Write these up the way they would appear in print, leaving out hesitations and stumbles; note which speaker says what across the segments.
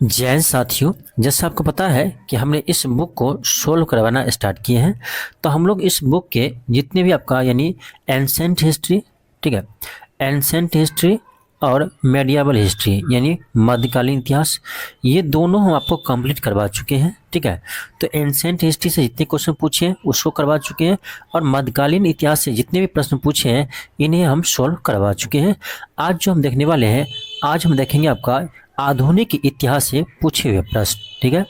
Speaker 1: जय साथियों, जैसा आपको पता है कि हमने इस बुक को सोल्व करवाना स्टार्ट किए हैं। तो हम लोग इस बुक के जितने भी आपका यानी एंसेंट हिस्ट्री, ठीक है, एंसेंट हिस्ट्री और मेडिएवल हिस्ट्री यानी मध्यकालीन इतिहास, ये दोनों हम आपको कंप्लीट करवा चुके हैं। ठीक है, तो एंसेंट हिस्ट्री से जितने क्वेश्चन पूछे हैं उसको करवा चुके हैं और मध्यकालीन इतिहास से जितने भी प्रश्न पूछे हैं इन्हें हम सोल्व करवा चुके हैं। आज जो हम देखने वाले हैं, आज हम देखेंगे आपका आधुनिक इतिहास से पूछे हुए प्रश्न। ठीक है,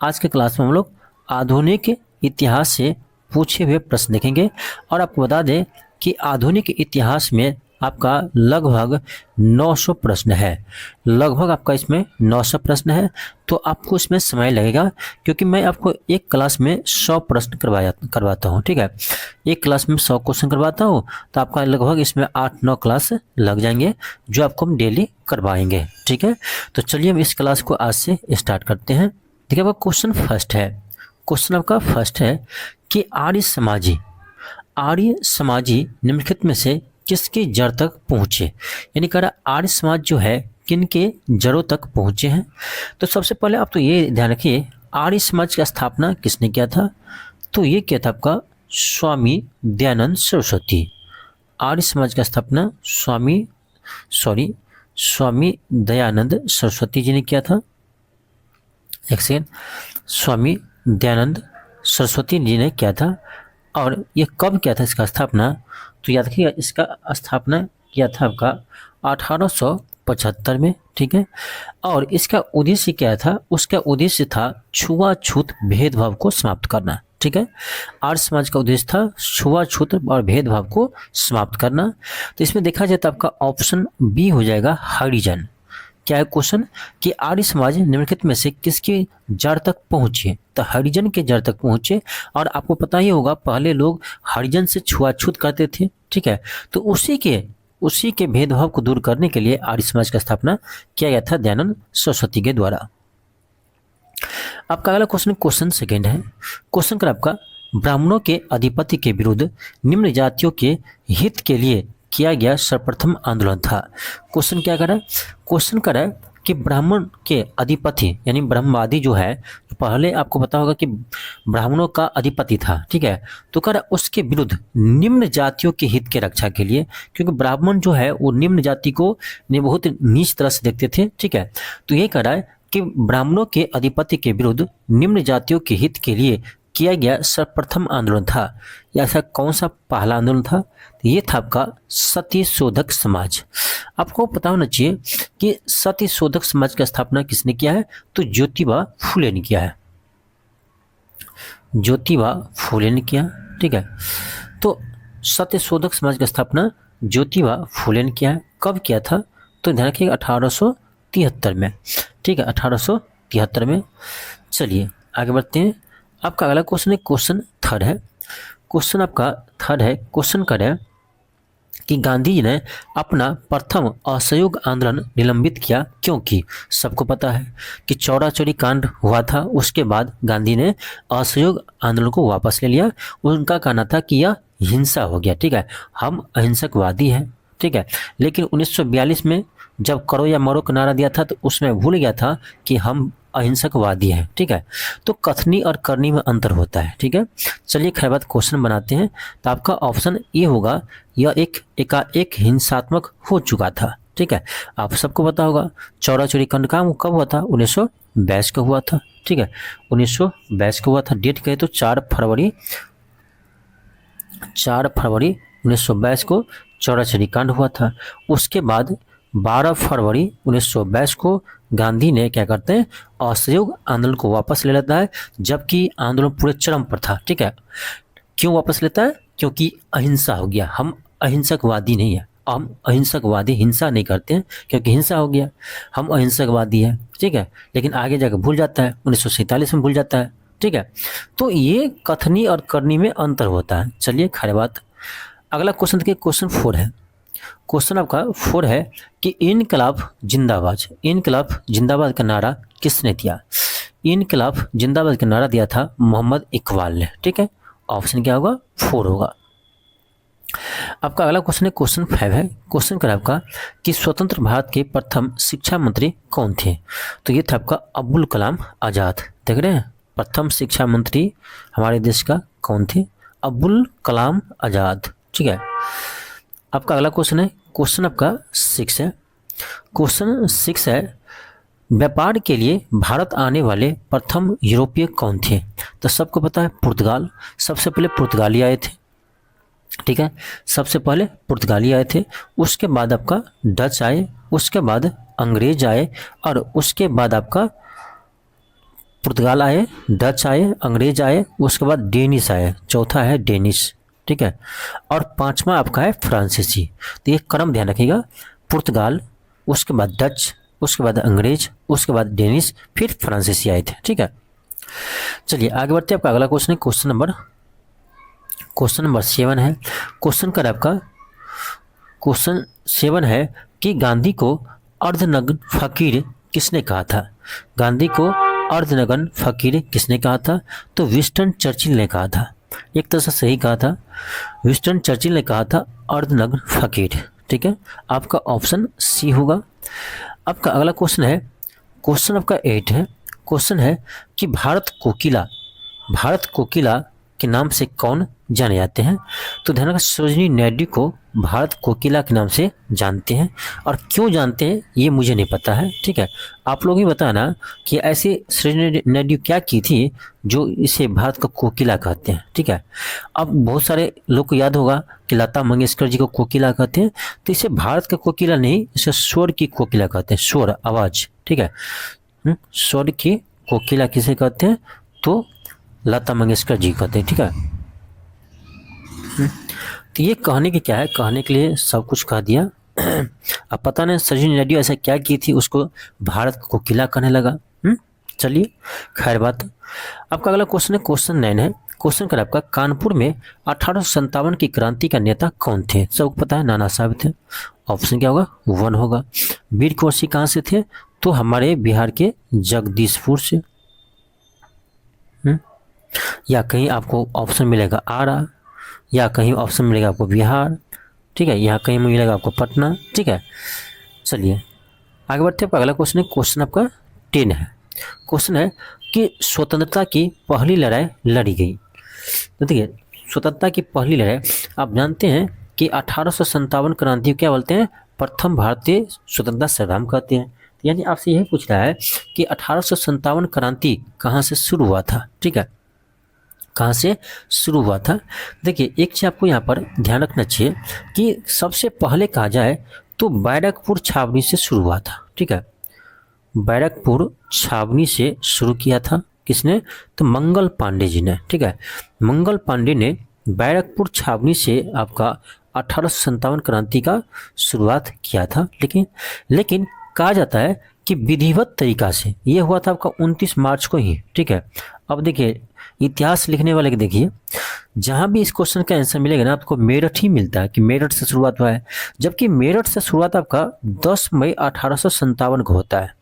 Speaker 1: आज के क्लास में हम लोग आधुनिक इतिहास से पूछे हुए प्रश्न देखेंगे। और आपको बता दें कि आधुनिक इतिहास में आपका लगभग 900 प्रश्न है। लगभग आपका इसमें 900 प्रश्न है। तो आपको इसमें समय लगेगा क्योंकि मैं आपको एक क्लास में 100 प्रश्न करवाता हूँ। ठीक है, एक क्लास में 100 क्वेश्चन करवाता हूँ, तो आपका लगभग इसमें 8-9 क्लास लग जाएंगे जो आपको हम डेली करवाएंगे। ठीक है, तो चलिए हम इस क्लास को आज से स्टार्ट करते हैं। देखिए, आपका क्वेश्चन फर्स्ट है। क्वेश्चन आपका फर्स्ट है कि आर्य समाजी निम्नलिखित में से किसकी जड़ तक पहुँचे। यानी कह रहा आर्य समाज जो है किन के जड़ों तक पहुँचे हैं। तो सबसे पहले आप तो ये ध्यान रखिए, आर्य समाज की स्थापना किसने किया था। तो ये किया था आपका स्वामी दयानंद सरस्वती। आर्य समाज की स्थापना स्वामी दयानंद सरस्वती जी ने किया था। एक सेकेंड, स्वामी दयानंद सरस्वती जी ने किया था। और ये कब किया था इसका स्थापना, तो याद रखिएगा, इसका स्थापना किया था आपका 1875 में। ठीक है, और इसका उद्देश्य क्या था, उसका उद्देश्य था छुआछूत भेदभाव को समाप्त करना। ठीक है, आर्य समाज का उद्देश्य था छुआछूत और भेदभाव को समाप्त करना। तो इसमें देखा जाए तो आपका ऑप्शन बी हो जाएगा हरिजन। क्या है क्वेश्चन कि आर्य समाज निम्नलिखित में से किसकी जड़ तक पहुंचे। तो हरिजन के जड़ तक पहुंचे। और आपको पता ही होगा पहले लोग हरिजन से छुआछूत करते थे। ठीक है, तो उसी के भेदभाव को दूर करने के लिए आर्य समाज का स्थापना किया गया था दयानंद सरस्वती के द्वारा। आपका अगला क्वेश्चन सेकेंड है। क्वेश्चन कर आपका ब्राह्मणों के अधिपति के विरुद्ध निम्न जातियों के हित के लिए किया गया सर्वप्रथम आंदोलन था। क्वेश्चन क्या करा, क्वेश्चन करा कि ब्राह्मण के अधिपति यानी ब्रह्मवादी जो है, पहले आपको पता होगा कि ब्राह्मणों का अधिपति था। ठीक है, तो कह रहा उसके विरुद्ध निम्न जातियों के हित के रक्षा के लिए, क्योंकि ब्राह्मण जो है वो निम्न जाति को बहुत नीच तरह से देखते थे। ठीक है, तो ये कह रहा है कि ब्राह्मणों के अधिपति के विरुद्ध निम्न जातियों के हित के लिए किया गया सर्वप्रथम आंदोलन था। या ऐसा कौन सा पहला आंदोलन था, तो ये था आपका सत्यशोधक समाज। आपको पता होना चाहिए कि सत्यशोधक समाज की स्थापना किसने किया है, तो ज्योतिबा फुले ने किया है। ज्योतिबा फुले ने किया। ठीक है, तो सत्यशोधक समाज की स्थापना ज्योतिबा फुले ने किया है। कब किया था, तो ध्यान रखिएगा 1873 में। ठीक है, 1873 में। चलिए आगे बढ़ते हैं। आपका अगला क्वेश्चन है, क्वेश्चन थर्ड है। क्वेश्चन आपका थर्ड है। क्वेश्चन कर है कि गांधी जी ने अपना प्रथम असहयोग आंदोलन निलंबित किया क्योंकि सबको पता है कि चौरा चौरी कांड हुआ था। उसके बाद गांधी ने असहयोग आंदोलन को वापस ले लिया। उनका कहना था कि यह हिंसा हो गया। ठीक है, हम अहिंसकवादी हैं। ठीक है, लेकिन 1942 में जब करो या मरो का नारा दिया था तो उसमें भूल गया था कि हम अहिंसकवादी हैं। ठीक है, तो कथनी और करनी में अंतर होता है। ठीक है, चलिए खैर बात क्वेश्चन बनाते हैं। तो आपका ऑप्शन ए होगा, यह एकाएक हिंसात्मक हो चुका था। ठीक है, आप सबको पता होगा चौरा चौरी कांड कब हुआ था, 1922 का हुआ था। ठीक है, 1922 का हुआ था। डेट कहे तो 4 फरवरी 1922 को चौरा चौरी कांड हुआ था। उसके बाद 12 फरवरी 1922 को गांधी ने क्या करते हैं, असहयोग आंदोलन को वापस ले लेता है, जबकि आंदोलन पूरे चरम पर था। ठीक है, क्यों वापस लेता है, क्योंकि अहिंसा हो गया। हम अहिंसकवादी नहीं है, हम अहिंसकवादी हिंसा नहीं करते हैं क्योंकि हिंसा हो गया, हम अहिंसकवादी हैं। ठीक है, लेकिन आगे जाकर भूल जाता है, 1947 में भूल जाता है। ठीक है, तो ये कथनी और करनी में अंतर होता है। चलिए खैर बात, अगला क्वेश्चन देखिए, क्वेश्चन 4 है। क्वेश्चन आपका 4 है कि इनकलाब जिंदाबाद का नारा किसने दिया। इनकलाब जिंदाबाद का नारा दिया था मोहम्मद इकबाल ने। ठीक है, ऑप्शन क्या होगा, 4 होगा। आपका अगला क्वेश्चन है क्वेश्चन 5 है। क्वेश्चन क्या है आपका कि स्वतंत्र भारत के प्रथम शिक्षा मंत्री कौन थे? तो ये था आपका अब्दुल कलाम आज़ाद। देख रहे हैं, प्रथम शिक्षा मंत्री हमारे देश का कौन थे? अब्दुल कलाम आज़ाद। ठीक है। आपका अगला क्वेश्चन है क्वेश्चन आपका 6 है। क्वेश्चन 6 है व्यापार के लिए भारत आने वाले प्रथम यूरोपीय कौन थे? तो सबको पता है पुर्तगाल। सबसे पहले पुर्तगाली आए थे। ठीक है, सबसे पहले पुर्तगाली आए थे, उसके बाद आपका डच आए, उसके बाद अंग्रेज आए, और उसके बाद आपका पुर्तगाल आए, डच आए, अंग्रेज आए, उसके बाद डेनिश आए, चौथा है डेनिश। ठीक है, और पांचवा आपका है फ्रांसीसी। तो ये क्रम ध्यान रखिएगा, पुर्तगाल, उसके बाद डच, उसके बाद अंग्रेज, उसके बाद डेनिश, फिर फ्रांसीसी आए थे। ठीक है, चलिए आगे बढ़ते हैं। आपका अगला क्वेश्चन है क्वेश्चन नंबर 7 है। क्वेश्चन का आपका क्वेश्चन 7 है कि गांधी को अर्धनग्न फकीर किसने कहा था? गांधी को अर्धनग्न फकीर किसने कहा था? तो विंस्टन चर्चिल ने कहा था। एक तरह से सही कहा था, विंस्टन चर्चिल ने कहा था अर्धनग्न फकीर। ठीक है, आपका ऑप्शन सी होगा। आपका अगला क्वेश्चन है क्वेश्चन आपका 8 है। क्वेश्चन है कि भारत कोकिला के नाम से कौन जाने जाते हैं? तो ध्यान रखना, सरोजिनी नायडू को भारत कोकिला के नाम से जानते हैं, और क्यों जानते हैं ये मुझे नहीं पता है। ठीक है, आप लोग ही बताना कि ऐसे सरोजिनी नायडू क्या की थी जो इसे भारत का कोकिला कहते हैं। ठीक है, अब बहुत सारे लोग को याद होगा कि लता मंगेशकर जी को कोकिला कहते हैं, तो इसे भारत का कोकिला नहीं, इसे स्वर की कोकिला कहते हैं, स्वर आवाज। ठीक है, स्वर की कोकिला किसे कहते हैं? तो लता मंगेशकर जी कहते हैं। ठीक है, तो ये कहने की क्या है, कहने के लिए सब कुछ कह दिया। अब पता नहीं सरोजिनी नायडू ऐसा क्या की थी उसको भारत को कोकिला कहने लगा। चलिए खैर बात। आपका अगला क्वेश्चन है क्वेश्चन 9 है। क्वेश्चन कर आपका कानपुर में 1857 की क्रांति का नेता कौन थे? सबको पता है नाना साहब थे। ऑप्शन क्या होगा? 1 होगा। वीर कुंवर सिंह कहाँ से थे? तो हमारे बिहार के जगदीशपुर से। या कहीं आपको ऑप्शन मिलेगा आरा, या कहीं ऑप्शन मिलेगा आपको बिहार। ठीक है, यहाँ कहीं मिलेगा आपको पटना। ठीक है, चलिए आगे बढ़ते हैं। अगला क्वेश्चन है क्वेश्चन आपका 10 है। क्वेश्चन है कि स्वतंत्रता की पहली लड़ाई लड़ी गई। तो देखिए, स्वतंत्रता की पहली लड़ाई आप जानते हैं कि 1857 क्रांति क्या बोलते हैं? प्रथम भारतीय स्वतंत्रता संग्राम कहते हैं। यानी आपसे यही पूछ रहा है कि 1857 क्रांति कहाँ से शुरू हुआ था? ठीक है, कहाँ से शुरू हुआ था? देखिए, एक चीज़ आपको यहाँ पर ध्यान रखना चाहिए कि सबसे पहले कहा जाए तो बैरकपुर छावनी से शुरू हुआ था। ठीक है, बैरकपुर छावनी से शुरू किया था। किसने? तो मंगल पांडे जी ने। ठीक है, मंगल पांडे ने बैरकपुर छावनी से आपका 1857 क्रांति का शुरुआत किया था। लेकिन कहा जाता है कि विधिवत तरीका से ये हुआ था आपका 29 मार्च को ही। ठीक है, अब देखिए इतिहास लिखने वाले के देखिए, जहाँ भी इस क्वेश्चन का आंसर मिलेगा ना आपको मेरठ ही मिलता है कि मेरठ से शुरुआत हुआ है, जबकि मेरठ से शुरुआत आपका 10 मई 1857 को होता है।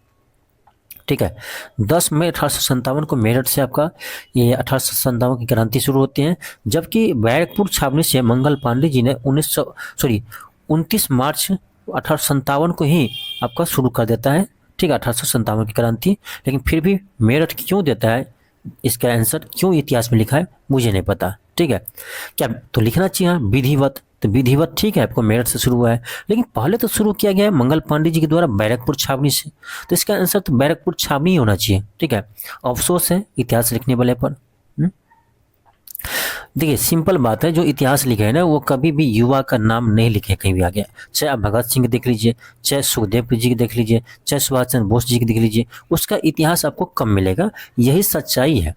Speaker 1: ठीक है, 10 मई 1857 को मेरठ से आपका ये 1857 की क्रांति शुरू होती है, जबकि बैरकपुर छावनी से मंगल पांडे जी ने 29 मार्च 1857 को ही आपका शुरू कर देता है। ठीक है, 1857 की क्रांति। लेकिन फिर भी मेरठ क्यों देता है, इसका आंसर क्यों इतिहास में लिखा है मुझे नहीं पता। ठीक है, क्या तो लिखना चाहिए विधिवत, तो विधिवत ठीक है आपको मेरठ से शुरू हुआ है, लेकिन पहले तो शुरू किया गया है मंगल पांडे जी के द्वारा बैरकपुर छावनी से, तो इसका आंसर तो बैरकपुर छावनी ही होना चाहिए। ठीक है, अफसोस है इतिहास लिखने वाले पर। देखिए सिंपल बात है, जो इतिहास लिखे है ना वो कभी भी युवा का नाम नहीं लिखे कहीं भी आगे। चाहे आप भगत सिंह देख लीजिए, चाहे सुखदेव जी की देख लीजिए, चाहे सुभाष चंद्र बोस जी की देख लीजिए, उसका इतिहास आपको कम मिलेगा। यही सच्चाई है,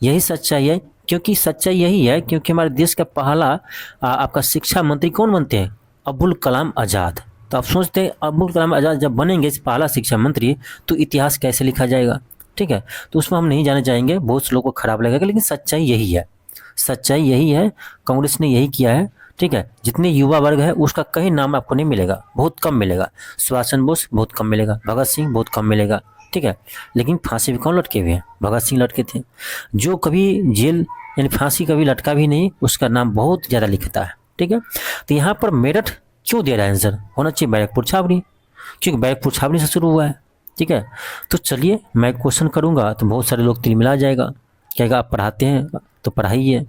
Speaker 1: यही सच्चाई है। क्योंकि सच्चाई यही है क्योंकि हमारे देश का पहला आपका शिक्षा मंत्री कौन बनते हैं? अब्दुल कलाम आज़ाद। तो आप सोचते हैं अब्दुल कलाम आज़ाद जब बनेंगे पहला शिक्षा मंत्री तो इतिहास कैसे लिखा जाएगा? ठीक है, तो उसमें हम नहीं जाने चाहेंगे, बहुत से लोगों को खराब लगेगा, लेकिन सच्चाई यही है, सच्चाई यही है। कांग्रेस ने यही किया है। ठीक है, जितने युवा वर्ग है उसका कहीं नाम आपको नहीं मिलेगा, बहुत कम मिलेगा। सुभाष चंद्र बोस बहुत कम मिलेगा, भगत सिंह बहुत कम मिलेगा। ठीक है, लेकिन फांसी भी कौन लटके हुए हैं? भगत सिंह लटके थे। जो कभी जेल यानी फांसी कभी लटका भी नहीं, उसका नाम बहुत ज़्यादा लिखता है। ठीक है। तो यहाँ पर मेरठ क्यों दे रहा है आंसर, होना चाहिए बैरकपुर छावनी, क्योंकि बैरकपुर छावनी से शुरू हुआ है, ठीक है। तो चलिए मैं क्वेश्चन करूँगा तो बहुत सारे लोग तिलमिला जाएगा, कहेगा आप पढ़ाते हैं तो पढ़ाइए।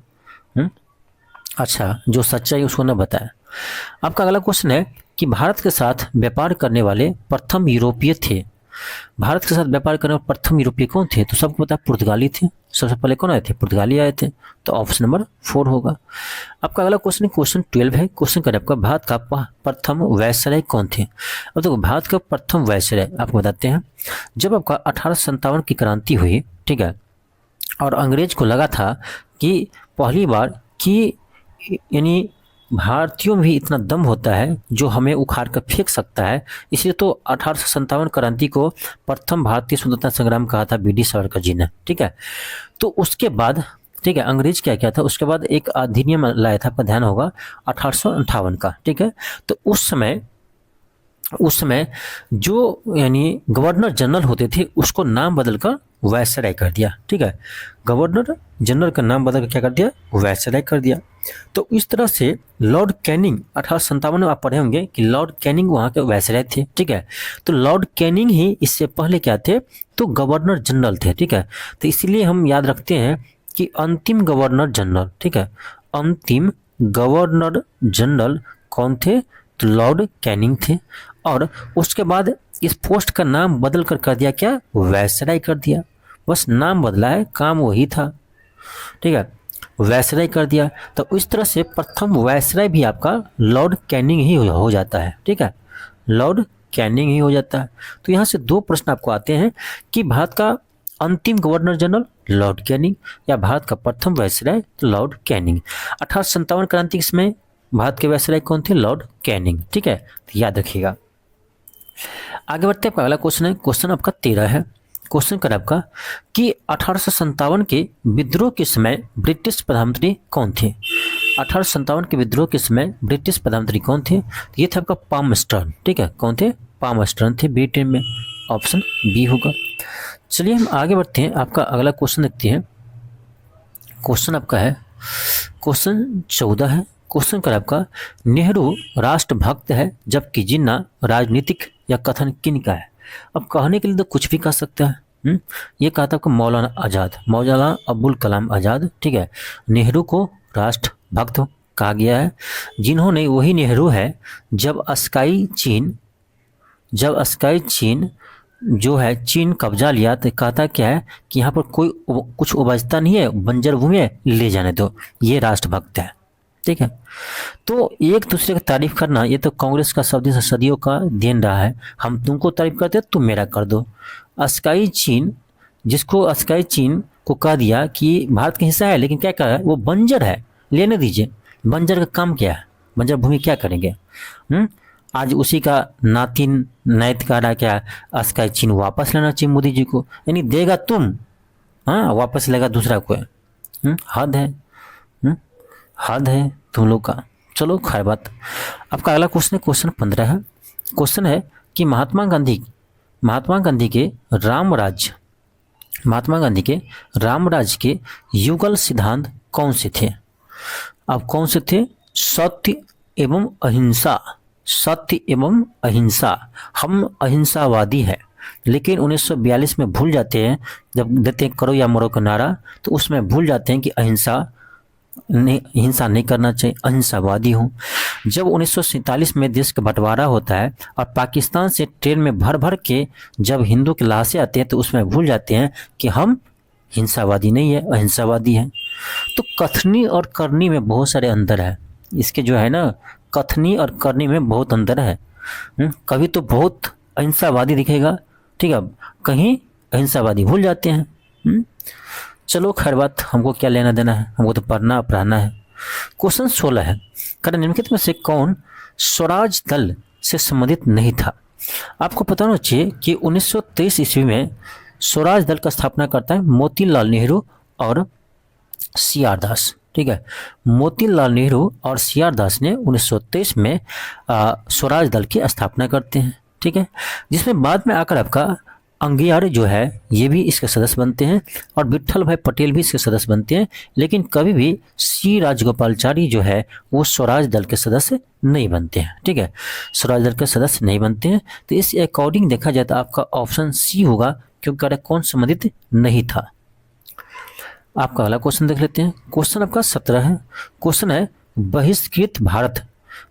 Speaker 1: अच्छा, जो सच्चाई उसको न बताए। आपका अगला क्वेश्चन है कि भारत के साथ व्यापार करने वाले प्रथम यूरोपीय थे। भारत के साथ व्यापार करने वाले प्रथम यूरोपीय कौन थे? तो सबको पता है पुर्तगाली थे। सबसे पहले कौन आए थे? पुर्तगाली आए थे। तो ऑप्शन नंबर 4 होगा। आपका अगला क्वेश्चन क्वेश्चन 12 है। क्वेश्चन करें आपका भारत का प्रथम वायसराय कौन थे? अब देखो भारत का प्रथम वायसराय आपको बताते हैं। जब आपका 1857 की क्रांति हुई, ठीक है, और अंग्रेज को लगा था कि पहली बार कि यानी भारतीयों में भी इतना दम होता है जो हमें उखाड़ कर फेंक सकता है, इसलिए तो 1857 क्रांति को प्रथम भारतीय स्वतंत्रता संग्राम कहा था बी डी सावरकर जी ने, ठीक है। तो उसके बाद, ठीक है, अंग्रेज क्या किया था, उसके बाद एक अधिनियम लाया था, आपका ध्यान होगा 1858 का, ठीक है। तो उस समय जो यानी गवर्नर जनरल होते थे उसको नाम बदलकर वायसराय कर दिया, ठीक है। गवर्नर जनरल का नाम बदल कर क्या कर दिया? वायसराय कर दिया। तो इस तरह से लॉर्ड कैनिंग 1857 में आप पढ़े होंगे कि लॉर्ड कैनिंग वहाँ के वायसराय थे, ठीक है। तो लॉर्ड कैनिंग ही इससे पहले क्या थे? तो गवर्नर जनरल थे, ठीक है। तो इसलिए हम याद रखते हैं कि अंतिम गवर्नर जनरल, ठीक है, अंतिम गवर्नर जनरल कौन थे? तो लॉर्ड कैनिंग थे। और उसके बाद इस पोस्ट का नाम बदल कर दिया क्या? वायसराय कर दिया। बस नाम बदला है, काम वही था, ठीक है, वायसराय कर दिया। तो इस तरह से प्रथम वायसराय भी आपका लॉर्ड कैनिंग ही हो जाता है, ठीक है, लॉर्ड कैनिंग ही हो जाता है। तो यहाँ से 2 प्रश्न आपको आते हैं कि भारत का अंतिम गवर्नर जनरल लॉर्ड कैनिंग या भारत का प्रथम वायसराय लॉर्ड कैनिंग। 1857 क्रांति के समय भारत के वायसराय कौन थे? लॉर्ड कैनिंग, ठीक है, तो याद रखिएगा। आगे बढ़ते हैं। अगला क्वेश्चन है, क्वेश्चन आपका 13 है। क्वेश्चन कर आपका कि 1857 के विद्रोह के समय ब्रिटिश प्रधानमंत्री कौन थे? 1857 के विद्रोह के समय ब्रिटिश प्रधानमंत्री कौन थे? तो ये थे आपका पामस्टर्न, ठीक है। कौन थे? पामस्टर्न थे ब्रिटेन में। ऑप्शन बी होगा। चलिए हम आगे बढ़ते हैं। आपका अगला क्वेश्चन देखते हैं। क्वेश्चन आपका है क्वेश्चन 14 है। क्वेश्चन कर आपका नेहरू राष्ट्रभक्त है जबकि जिन्ना राजनीतिक या कथन किन का है? अब कहने के लिए तो कुछ भी कह सकता है। ये कहा था आपको मौलाना आज़ाद, मौलाना अब्दुल कलाम आज़ाद, ठीक है। नेहरू को राष्ट्रभक्त कहा गया है। जिन्होंने, वही नेहरू है जब स्काई चीन जो है चीन कब्जा लिया तो कहा था क्या है कि यहाँ पर कोई कुछ उपजता नहीं है, बंजर भूमि है, ले जाने दो। ये राष्ट्रभक्त है, ठीक है। तो एक दूसरे की तारीफ करना ये तो कांग्रेस का सदियों का देन रहा है। हम तुमको तारीफ करते हैं, तुम मेरा कर दो। स्काई चीन, जिसको स्काई चीन को कह दिया कि भारत का हिस्सा है लेकिन क्या कहा है, वो बंजर है, लेने दीजिए। बंजर का काम क्या है? बंजर भूमि क्या करेंगे? आज उसी का नातिन नैत कह रहा क्या स्काई चीन वापस लेना चाहिए मोदी जी को, यानी देगा तुम, हाँ, वापस लेगा दूसरा कोई। हद है, हद है तुम लोग का। चलो खैर बात। आपका अगला क्वेश्चन है, क्वेश्चन 15 है। क्वेश्चन है कि महात्मा गांधी के रामराज्य के युगल सिद्धांत कौन से थे? अब कौन से थे? सत्य एवं अहिंसा। सत्य एवं अहिंसा। हम अहिंसावादी है, लेकिन 1942 में भूल जाते हैं, जब देते हैं करो या मरो का नारा, तो उसमें भूल जाते हैं कि हिंसा नहीं करना चाहिए, अहिंसावादी हूँ। जब 1947 में देश का बंटवारा होता है और पाकिस्तान से ट्रेन में भर भर के जब हिंदू के लाशें आते हैं तो उसमें भूल जाते हैं कि हम हिंसावादी नहीं है, अहिंसावादी हैं। तो कथनी और करनी में बहुत सारे अंतर है। इसके जो है ना, कथनी और करनी में बहुत अंतर है। कभी तो बहुत अहिंसावादी दिखेगा, ठीक है, कहीं अहिंसावादी भूल जाते हैं। चलो खैर बात, हमको क्या लेना देना है, हमको तो पढ़ना है। क्वेश्चन 16 है। निम्नलिखित में से कौन स्वराज दल से संबंधित नहीं था? आपको पता होना चाहिए कि 1923 ईस्वी में स्वराज दल का स्थापना करता है मोतीलाल नेहरू और सी आर दास, ठीक है। मोतीलाल नेहरू और सी आर दास ने 1923 में स्वराज दल की स्थापना करते हैं, ठीक है, जिसमें बाद में आकर आपका अंगियार जो है ये भी इसके सदस्य बनते हैं और विट्ठल भाई पटेल भी इसके सदस्य बनते हैं, लेकिन कभी भी सी राजगोपालचारी जो है वो स्वराज दल के सदस्य नहीं बनते हैं। ठीक है, स्वराज दल के सदस्य नहीं बनते हैं। तो इस अकॉर्डिंग देखा जाए तो आपका ऑप्शन सी होगा, क्योंकि कौन संबंधित नहीं था। आपका अगला क्वेश्चन देख लेते हैं। क्वेश्चन आपका 17 है। क्वेश्चन है बहिष्कृत भारत,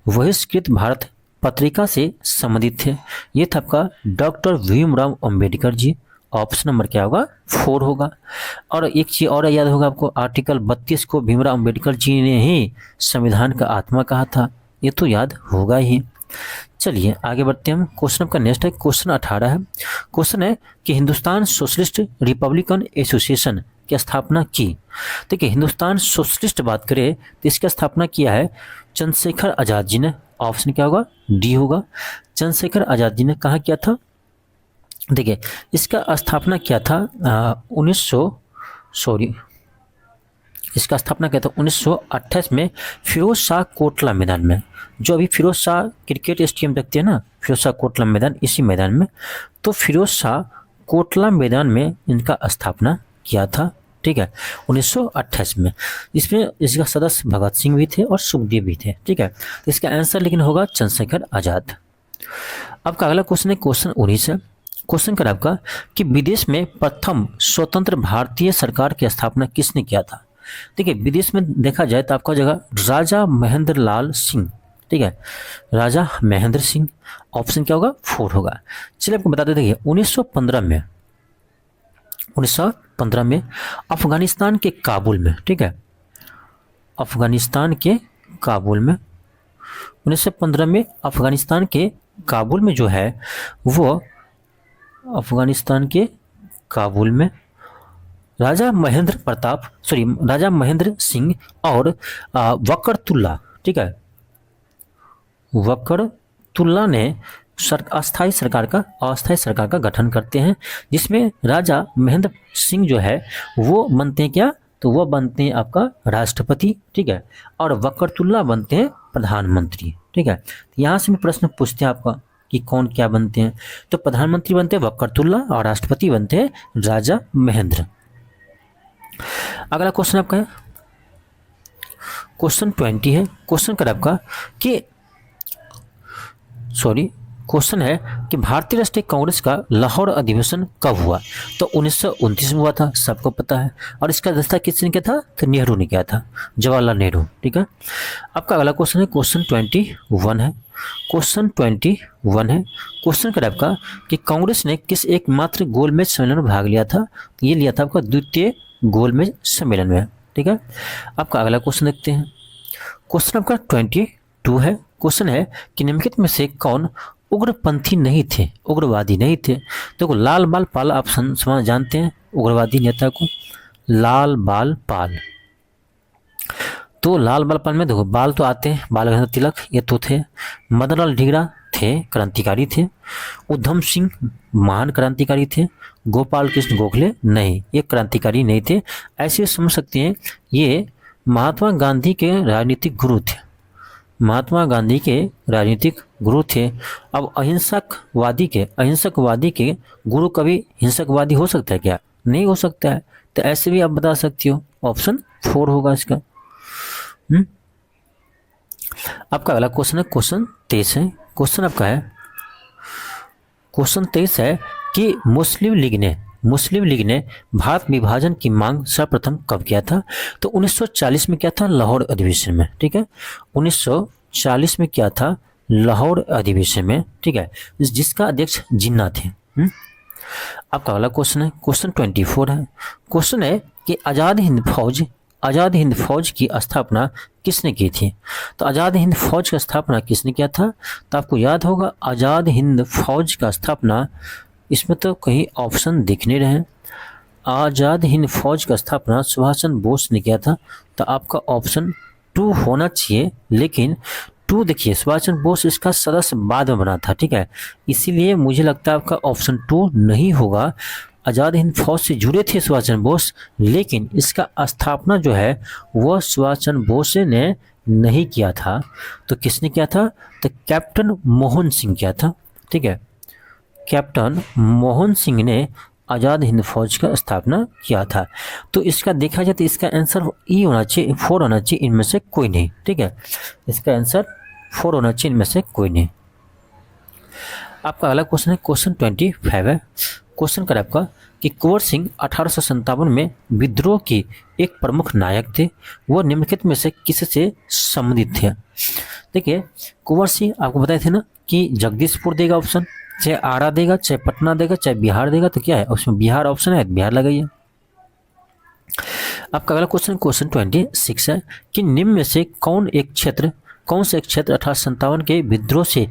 Speaker 1: बहिष्कृत भारत पत्रिका से संबंधित थे। ये था आपका doctor Bhimrao Ambedkar ji. Option number क्या होगा? 4 होगा। और एक चीज और याद होगा आपको, आर्टिकल 32 को भीमराव अंबेडकर जी ने ही संविधान का आत्मा कहा था, ये तो याद होगा ही। चलिए आगे बढ़ते हैं हम। क्वेश्चन आपका नेक्स्ट है, क्वेश्चन 18 है। क्वेश्चन है कि हिंदुस्तान सोशलिस्ट रिपब्लिकन एसोसिएशन की स्थापना की। देखिए हिंदुस्तान सोशलिस्ट बात करें तो इसकी स्थापना किया है चंद्रशेखर आजाद जी ने। ऑप्शन क्या होगा? डी होगा। चंद्रशेखर आजाद जी ने कहाँ किया था? देखिए इसका स्थापना किया था 1928 में फिरोज शाह कोटला मैदान में, जो अभी फिरोज शाह क्रिकेट स्टेडियम रखते हैं ना, फिरोज शाह कोटला मैदान, इसी मैदान में। तो फिरोज शाह कोटला मैदान में इनका स्थापना किया था। ठीक है, 1928 में। इसमें इसका सदस्य भगत सिंह भी थे और सुखदेव भी थे। ठीक है, तो इसका आंसर लेकिन होगा चंद्रशेखर आजाद। आपका अगला क्वेश्चन है, क्वेश्चन 19 है। क्वेश्चन कर आपका कि विदेश में प्रथम स्वतंत्र भारतीय सरकार की स्थापना किसने किया था? देखिए विदेश में देखा जाए तो आपका जगह राजा महेंद्र लाल सिंह। ठीक है, राजा महेंद्र सिंह। ऑप्शन क्या होगा? 4 होगा। चलिए आपको बता देते हैं 1915 में अफगानिस्तान के काबुल में, ठीक है, अफगानिस्तान के काबुल में 1915 में अफगानिस्तान के काबुल में जो है वो अफगानिस्तान के काबुल में राजा महेंद्र सिंह और वकरतुल्ला, ठीक है, वकरतुल्ला ने अस्थायी सरकार का गठन करते हैं, जिसमें राजा महेंद्र सिंह जो है वो बनते हैं क्या? तो वो बनते हैं आपका राष्ट्रपति। ठीक है, और वकरतुल्ला बनते हैं प्रधानमंत्री। ठीक है, यहाँ से मैं प्रश्न पूछते हैं आपका कि कौन क्या बनते हैं। तो प्रधानमंत्री बनते हैं वकरतुल्ला और राष्ट्रपति बनते हैं राजा महेंद्र। अगला क्वेश्चन आपका है क्वेश्चन 20 है। क्वेश्चन कर आपका कि क्वेश्चन है कि भारतीय राष्ट्रीय कांग्रेस का लाहौर अधिवेशन कब हुआ? तो 1929 में हुआ था, सबको पता है। और इसका अध्यक्षता किसने किया था? तो नेहरू ने किया था, जवाहरलाल नेहरू। ठीक है, आपका अगला क्वेश्चन है क्वेश्चन 21 है। क्वेश्चन 21 है। क्वेश्चन कर आपका कि कांग्रेस ने किस एकमात्र गोलमेज सम्मेलन में भाग लिया था? ये लिया था आपका द्वितीय गोलमेज सम्मेलन में। ठीक है, आपका अगला क्वेश्चन देखते हैं। क्वेश्चन आपका 22 है। क्वेश्चन है कि निम्नलिखित में से कौन उग्रपंथी नहीं थे, उग्रवादी नहीं थे? देखो लाल बाल पाल आप जानते हैं उग्रवादी नेता को, लाल बाल पाल। तो लाल बाल पाल में देखो बाल तो आते हैं, बाल गंगाधर तिलक ये तो थे, मदन लाल ढींगरा थे, क्रांतिकारी थे, उधम सिंह महान क्रांतिकारी थे, गोपाल कृष्ण गोखले नहीं, ये क्रांतिकारी नहीं थे। ऐसे समझ सकते हैं ये महात्मा गांधी के राजनीतिक गुरु थे, महात्मा गांधी के राजनीतिक गुरु थे। अब अहिंसकवादी के गुरु कभी हिंसकवादी हो सकता है क्या? नहीं हो सकता है। तो ऐसे भी आप बता सकती हो, ऑप्शन 4 होगा इसका। आपका अगला क्वेश्चन है क्वेश्चन 23 है। क्वेश्चन आपका है क्वेश्चन 23 है कि मुस्लिम लीग ने भारत विभाजन की मांग सर्वप्रथम कब किया था? तो 1940 में किया था, लाहौर अधिवेशन में। ठीक है, 1940 में किया था लाहौर अधिवेशन में। ठीक है, जिसका अध्यक्ष जिन्ना थे। आपका अगला क्वेश्चन है क्वेश्चन 24 है। क्वेश्चन है कि आज़ाद हिंद फौज की स्थापना किसने की थी? तो आज़ाद हिंद फौज की स्थापना किसने किया था? तो आपको याद होगा आज़ाद हिंद फौज का स्थापना, इसमें तो कहीं ऑप्शन दिख नहीं रहे। आज़ाद हिंद फौज का स्थापना सुभाष चंद्र बोस ने किया था, तो आपका ऑप्शन 2 होना चाहिए। लेकिन 2 देखिए सुभाष चंद्र बोस इसका सदस्य बाद में बना था। ठीक है, इसीलिए मुझे लगता है आपका ऑप्शन 2 नहीं होगा। आज़ाद हिंद फौज से जुड़े थे सुभाष चंद्र बोस, लेकिन इसका स्थापना जो है वह सुभाष चंद्र बोस ने नहीं किया था। तो किसने किया था? तो कैप्टन मोहन सिंह किया था। ठीक है, कैप्टन मोहन सिंह ने आज़ाद हिंद फौज का स्थापना किया था? तो इसका देखा जाए तो इसका आंसर ई होना चाहिए, 4 होना चाहिए, इनमें से कोई नहीं। ठीक है, इसका आंसर 4 होना चाहिए, इनमें से कोई नहीं। आपका अगला क्वेश्चन है, क्वेश्चन 25 है। क्वेश्चन कर आपका कि कुंवर सिंह 1857 में विद्रोह के एक प्रमुख नायक थे, वह निम्नलिखित में से किससे संबंधित थे? देखिए, कुंवर सिंह आपको बताए थे ना कि जगदीशपुर देगा ऑप्शन, चाहे आरा देगा, चाहे पटना देगा, चाहे बिहार देगा, तो क्या है उसमें बिहार ऑप्शन है, बिहार लगाइए। आपका अगला क्वेश्चन, क्वेश्चन 26 है कि निम्न में से कौन से एक क्षेत्र 1857 के विद्रोह से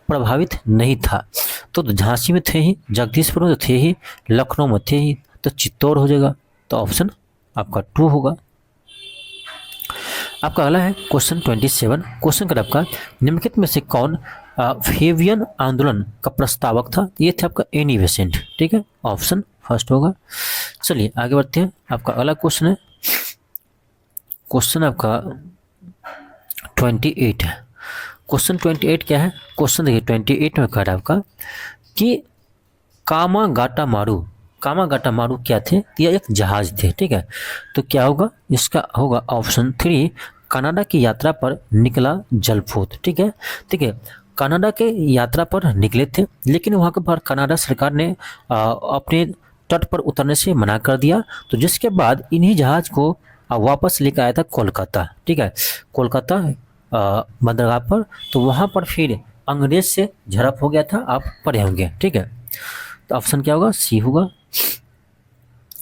Speaker 1: प्रभावित नहीं था? तो झांसी में थे ही, जगदीशपुर में तो थे ही, लखनऊ में थे ही, तो चित्तौड़ हो जाएगा। तो ऑप्शन आपका 2 होगा। आपका अगला है क्वेश्चन 27। क्वेश्चन कर आपका निम्नलिखित में से कौन फेबियन आंदोलन का प्रस्तावक था? ये थे आपका एनी बेसेंट। ठीक है, ऑप्शन फर्स्ट होगा। चलिए आगे बढ़ते हैं। आपका अगला क्वेश्चन है, क्वेश्चन आपका 28 है। क्वेश्चन 28 क्या है? क्वेश्चन देखिए 28 में कह रहा है आपका कि कामागाटा मारू क्या थे? यह एक जहाज थे। ठीक है, तो क्या होगा? इसका होगा ऑप्शन 3, कनाडा की यात्रा पर निकला जलपोत। ठीक है, कनाडा के यात्रा पर निकले थे, लेकिन वहाँ के पर कनाडा सरकार ने अपने तट पर उतरने से मना कर दिया, तो जिसके बाद इन्हीं जहाज को वापस लेकर आया था कोलकाता। ठीक है, कोलकाता बंदरगाह पर, तो वहाँ पर फिर अंग्रेज से झड़प हो गया था, आप पढ़े होंगे। ठीक है, तो ऑप्शन क्या होगा? सी होगा।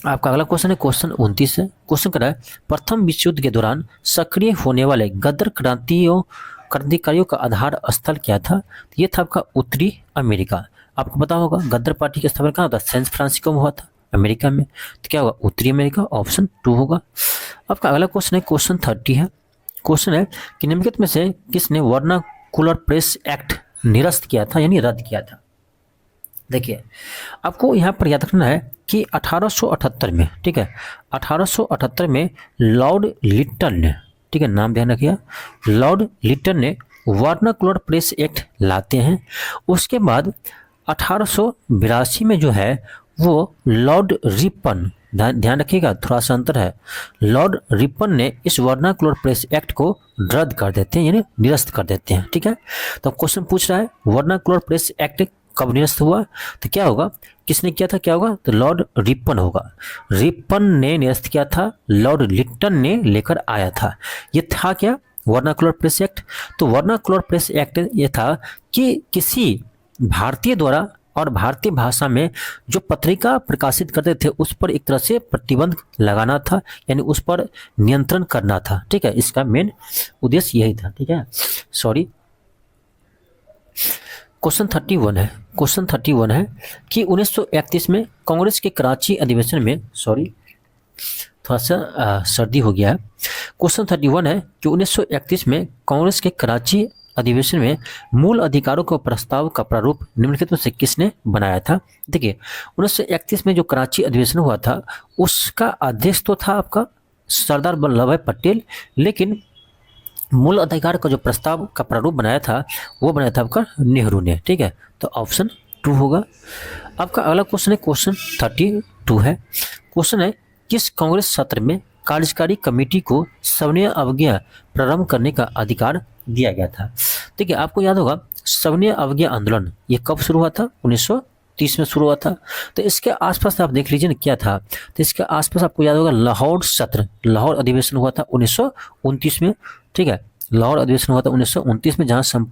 Speaker 1: आपका अगला क्वेश्चन है, क्वेश्चन 29 है। क्वेश्चन कर रहा है प्रथम विश्व युद्ध के दौरान सक्रिय होने वाले गदर क्रांतिकारियों का आधार स्थल क्या था? ये था आपका उत्तरी अमेरिका। आपको पता होगा गदर पार्टी की स्थापना कहाँ होता? सैन फ्रांसिस्को में हुआ था, अमेरिका में। तो क्या होगा? उत्तरी अमेरिका, ऑप्शन 2 होगा। आपका अगला क्वेश्चन है, क्वेश्चन 30 है। क्वेश्चन है कि निम्नलिखित में से किसने वर्नाकुलर प्रेस एक्ट निरस्त किया था, यानी रद्द किया था? देखिए, आपको यहाँ पर याद रखना है कि 1878 में, ठीक है, 1878 में लॉर्ड लिटन ने, ठीक है, नाम ध्यान रखिए, लॉर्ड लिटन ने वर्नाकुलर प्रेस एक्ट लाते हैं। उसके बाद 1882 में जो है वो लॉर्ड रिपन, ध्यान रखिएगा थोड़ा सा अंतर है, लॉर्ड रिपन ने इस वर्नाकुलर प्रेस एक्ट को रद्द कर देते हैं, यानी निरस्त कर देते हैं। ठीक है, तो क्वेश्चन पूछ रहा है वर्नाकुलर प्रेस एक्ट कब निरस्त हुआ? तो क्या होगा? किसने किया था? क्या होगा? तो लॉर्ड रिपन होगा। रिपन ने निरस्त किया था, लॉर्ड लिटन ने लेकर आया था। ये था क्या? Vernacular press act. तो वर्नाकुलर प्रेस एक्ट ये था कि किसी भारतीय द्वारा और भारतीय भाषा में जो पत्रिका प्रकाशित करते थे उस पर एक तरह से प्रतिबंध लगाना था, यानी उस पर नियंत्रण करना था। ठीक है, इसका मेन उद्देश्य यही था। ठीक है, सॉरी, क्वेश्चन 31 है। क्वेश्चन 31 है कि 1931 में कांग्रेस के कराची अधिवेशन में, सॉरी थोड़ा सा सर्दी हो गया है। क्वेश्चन 31 है कि 1931 में कांग्रेस के कराची अधिवेशन में मूल अधिकारों के प्रस्ताव का प्रारूप निम्नलिखित में से किसने बनाया था? देखिए, 1931 में जो कराची अधिवेशन हुआ था उसका अध्यक्ष तो था आपका सरदार वल्लभ भाई पटेल, लेकिन मूल अधिकार का जो प्रस्ताव का प्रारूप बनाया था वो बनाया था आपका नेहरू ने। ठीक है, तो ऑप्शन 2 होगा। आपका अगला क्वेश्चन है, क्वेश्चन 32 है। क्वेश्चन है किस कांग्रेस सत्र में कार्यकारी कमेटी को सविनय अवज्ञा प्रारंभ करने का अधिकार दिया गया था? देखिए, आपको याद होगा सविनय अवज्ञा आंदोलन ये कब शुरू हुआ था? 1930 में शुरू हुआ था। तो इसके आसपास आप देख लीजिए ना क्या था। तो इसके आसपास आपको याद होगा लाहौर सत्र, लाहौर अधिवेशन हुआ था 1929 में। ठीक है, लाहौर अधिवेशन हुआ था 1929 में, जहां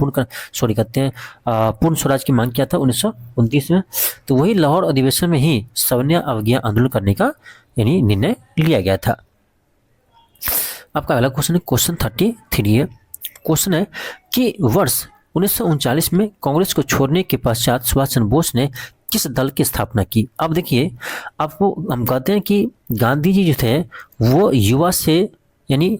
Speaker 1: पूर्ण स्वराज की मांग किया था 1929 में। तो वही लाहौर अधिवेशन में ही सविनय अवज्ञा आंदोलन करने का यानी निर्णय लिया गया था। आपका अगला क्वेश्चन है, क्वेश्चन 33 है। क्वेश्चन है कि वर्ष 1939 में कांग्रेस को छोड़ने के पश्चात सुभाष चंद्र बोस ने किस दल की स्थापना की? अब देखिए, आपको हम कहते हैं कि गांधी जी जो थे वो युवा से यानी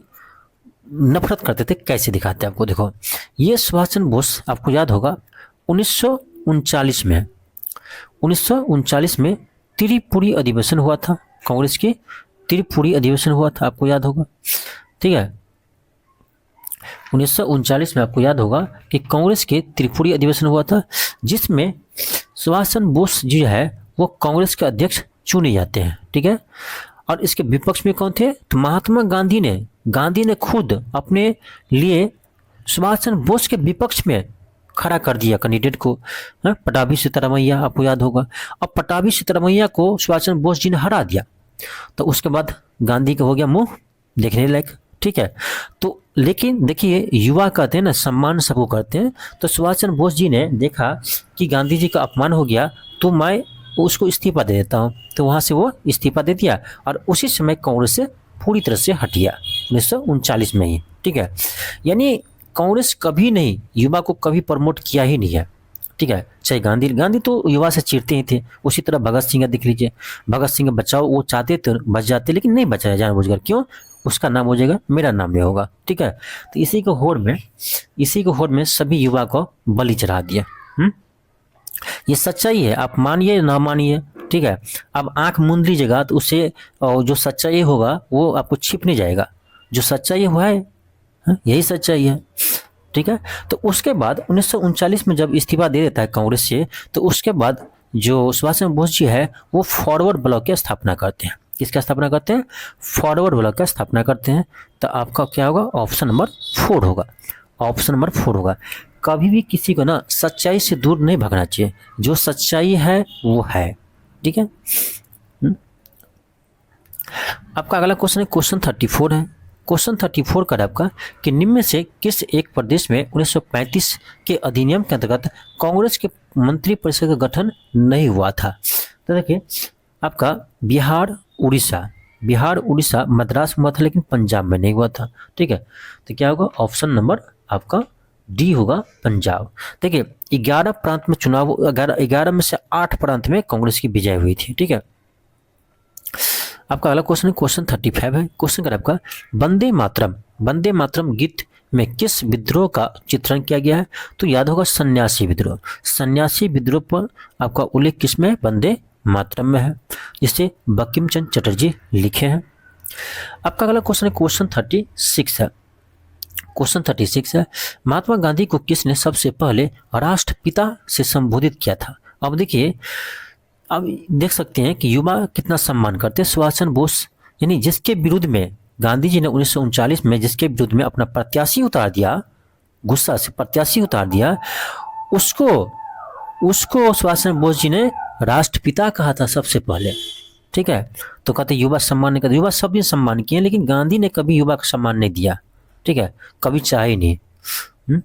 Speaker 1: नफरत करते थे। कैसे दिखाते हैं आपको? देखो, ये सुभाष चंद्र बोस आपको याद होगा 1939 में त्रिपुरी अधिवेशन हुआ था, कांग्रेस की त्रिपुरी अधिवेशन हुआ था, आपको याद होगा। ठीक है, 1939 में आपको याद होगा कि कांग्रेस के त्रिपुरी अधिवेशन हुआ था, जिसमें सुभाष चंद्र बोस जी है वो कांग्रेस के अध्यक्ष चुने जाते हैं, ठीक है। और इसके विपक्ष में कौन थे? तो महात्मा गांधी ने खुद अपने लिए सुभाष चंद्र बोस के विपक्ष में खड़ा कर दिया कैंडिडेट को, पटाभी सीतारामैया, आपको याद होगा। अब पटाभी सीतारामैया को सुभाष चंद्र बोस जी ने हरा दिया, तो उसके बाद गांधी का हो गया मुंह देखने लायक, ठीक है। तो लेकिन देखिए, युवा कहते हैं ना सम्मान सबको करते हैं, तो सुभाष चंद्र बोस जी ने देखा कि गांधी जी का अपमान हो गया, तो मैं उसको इस्तीफा दे देता हूँ, तो वहाँ से वो इस्तीफा दे दिया और उसी समय कांग्रेस से पूरी तरह से हट गया 1939 में ही, ठीक है। यानी कांग्रेस कभी नहीं, युवा को कभी प्रमोट किया ही नहीं है, ठीक है। चाहे गांधी तो युवा से चिढ़ते ही थे, उसी तरह भगत सिंह का देख लीजिए, भगत सिंह बचाओ, वो चाहते थे बच जाते, लेकिन नहीं बचाया जानबूझकर, क्यों? उसका नाम हो जाएगा, मेरा नाम नहीं होगा, ठीक है। तो इसी को होड़ में सभी युवा को बलि चढ़ा दिया। ये सच्चाई है, आप मानिए ना मानिए, ठीक है। अब आंख मूंद लीजिएगा तो उससे जो सच्चाई होगा वो आपको छिप नहीं जाएगा, जो सच्चाई हुआ है यही सच्चाई है, ठीक है। तो उसके बाद 1939 में जब इस्तीफा दे देता है कांग्रेस से, तो उसके बाद जो सुभाष चंद्र बोस जी है वो फॉरवर्ड ब्लॉक की स्थापना करते हैं। किसका स्थापना करते हैं? फॉरवर्ड ब्लॉक का स्थापना करते हैं। तो आपका क्या होगा? ऑप्शन नंबर 4 होगा, ऑप्शन नंबर 4 होगा। कभी भी किसी को ना सच्चाई से दूर नहीं भागना चाहिए, जो सच्चाई है वो है, ठीक है। आपका अगला क्वेश्चन है, क्वेश्चन 34 है। क्वेश्चन 34 का आपका कि निम्न में से किस एक प्रदेश में 1935 के अधिनियम के अंतर्गत कांग्रेस के मंत्रिपरिषद का गठन नहीं हुआ था? तो देखिए, आपका बिहार उड़ीसा मद्रास में हुआ था, लेकिन पंजाब में नहीं हुआ था, ठीक है। तो क्या होगा? ऑप्शन नंबर आपका डी होगा, पंजाब। देखिए, 11 प्रांत में चुनाव, 11 में से 8 प्रांत में कांग्रेस की विजय हुई थी, ठीक है। आपका अगला क्वेश्चन है, क्वेश्चन 35 है। क्वेश्चन का आपका वंदे मातरम गीत में किस विद्रोह का चित्रण किया गया है? तो याद होगा सन्यासी विद्रोह पर आपका उल्लेख किसमें? वंदे मातरम में है, जिसे बंकिम चंद्र चटर्जी लिखे हैं। आपका अगला क्वेश्चन है, क्वेश्चन 36 है। क्वेश्चन 36 है, महात्मा गांधी को किसने सबसे पहले राष्ट्रपिता से संबोधित किया था? अब देखिए, अब देख सकते हैं कि युवा कितना सम्मान करते हैं सुभाष चंद्र बोस, यानी जिसके विरुद्ध में गांधी जी ने 1939 में जिसके विरुद्ध में अपना प्रत्याशी उतार दिया, गुस्सा से प्रत्याशी उतार दिया, उसको सुभाष चंद्र बोस जी ने राष्ट्रपिता कहा था सबसे पहले, ठीक है। तो कहते युवा सम्मान नहीं करते, युवा सभी सम्मान किए, लेकिन गांधी ने कभी युवा का सम्मान नहीं दिया, ठीक है, कभी चाहे नहीं।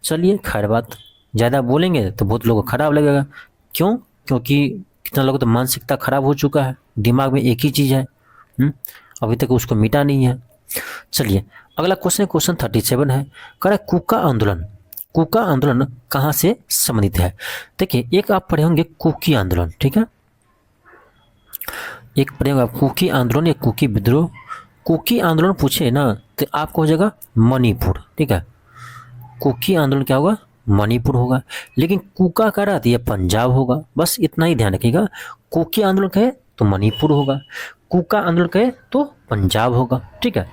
Speaker 1: चलिए, खैर बात, ज़्यादा बोलेंगे तो बहुत लोगों को खराब लगेगा। क्यों? क्योंकि कितना लोगों तो मानसिकता खराब हो चुका है, दिमाग में एक ही चीज़ है, अभी तक उसको मिटा नहीं है। चलिए, अगला क्वेश्चन है, क्वेश्चन 37 है। कह रहा कुका आंदोलन कहाँ से संबंधित है? देखिए, एक आप पढ़े होंगे कुकी आंदोलन, ठीक है, एक पढ़े होंगे आप कुकी आंदोलन या कुकी विद्रोह। कुकी आंदोलन पूछे ना तो आपको हो जाएगा मणिपुर, ठीक है। कुकी आंदोलन क्या होगा? मणिपुर होगा, लेकिन कुका का रहती है पंजाब होगा, बस इतना ही ध्यान रखिएगा। कुकी आंदोलन कहे तो मणिपुर होगा, कुका आंदोलन कहे तो पंजाब होगा, ठीक है।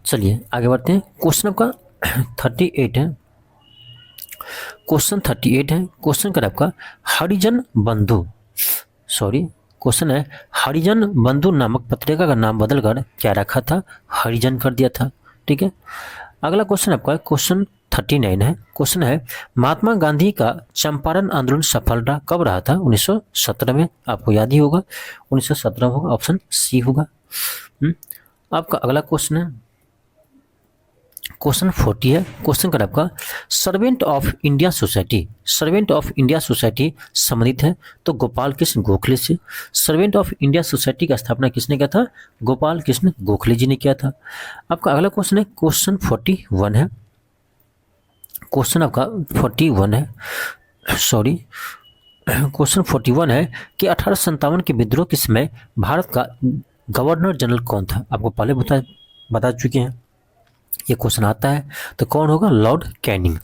Speaker 1: चलिए आगे बढ़ते हैं। क्वेश्चन आपका 38 है। क्वेश्चन 38 है। क्वेश्चन का आपका क्वेश्चन है, हरिजन बंधु नामक पत्रिका का नाम बदलकर क्या रखा था? हरिजन कर दिया था, ठीक है। अगला क्वेश्चन आपका क्वेश्चन 39 है। क्वेश्चन है, महात्मा गांधी का चंपारण आंदोलन सफल रहा कब रहा था? 1917 में, आपको याद ही होगा, 1917 होगा, ऑप्शन सी होगा। आपका अगला क्वेश्चन है, क्वेश्चन 40 है। क्वेश्चन का आपका सर्वेंट ऑफ इंडिया सोसाइटी संबंधित है तो गोपाल कृष्ण गोखले से। सर्वेंट ऑफ इंडिया सोसाइटी का स्थापना किसने किया था? गोपाल कृष्ण गोखले जी ने किया था। आपका अगला क्वेश्चन है, क्वेश्चन 41 है। क्वेश्चन आपका 41 है, क्वेश्चन 41 है कि 1857 के विद्रोह के समय भारत का गवर्नर जनरल कौन था? आपको पहले बता चुके हैं, ये क्वेश्चन आता है तो कौन होगा? Lord Canning.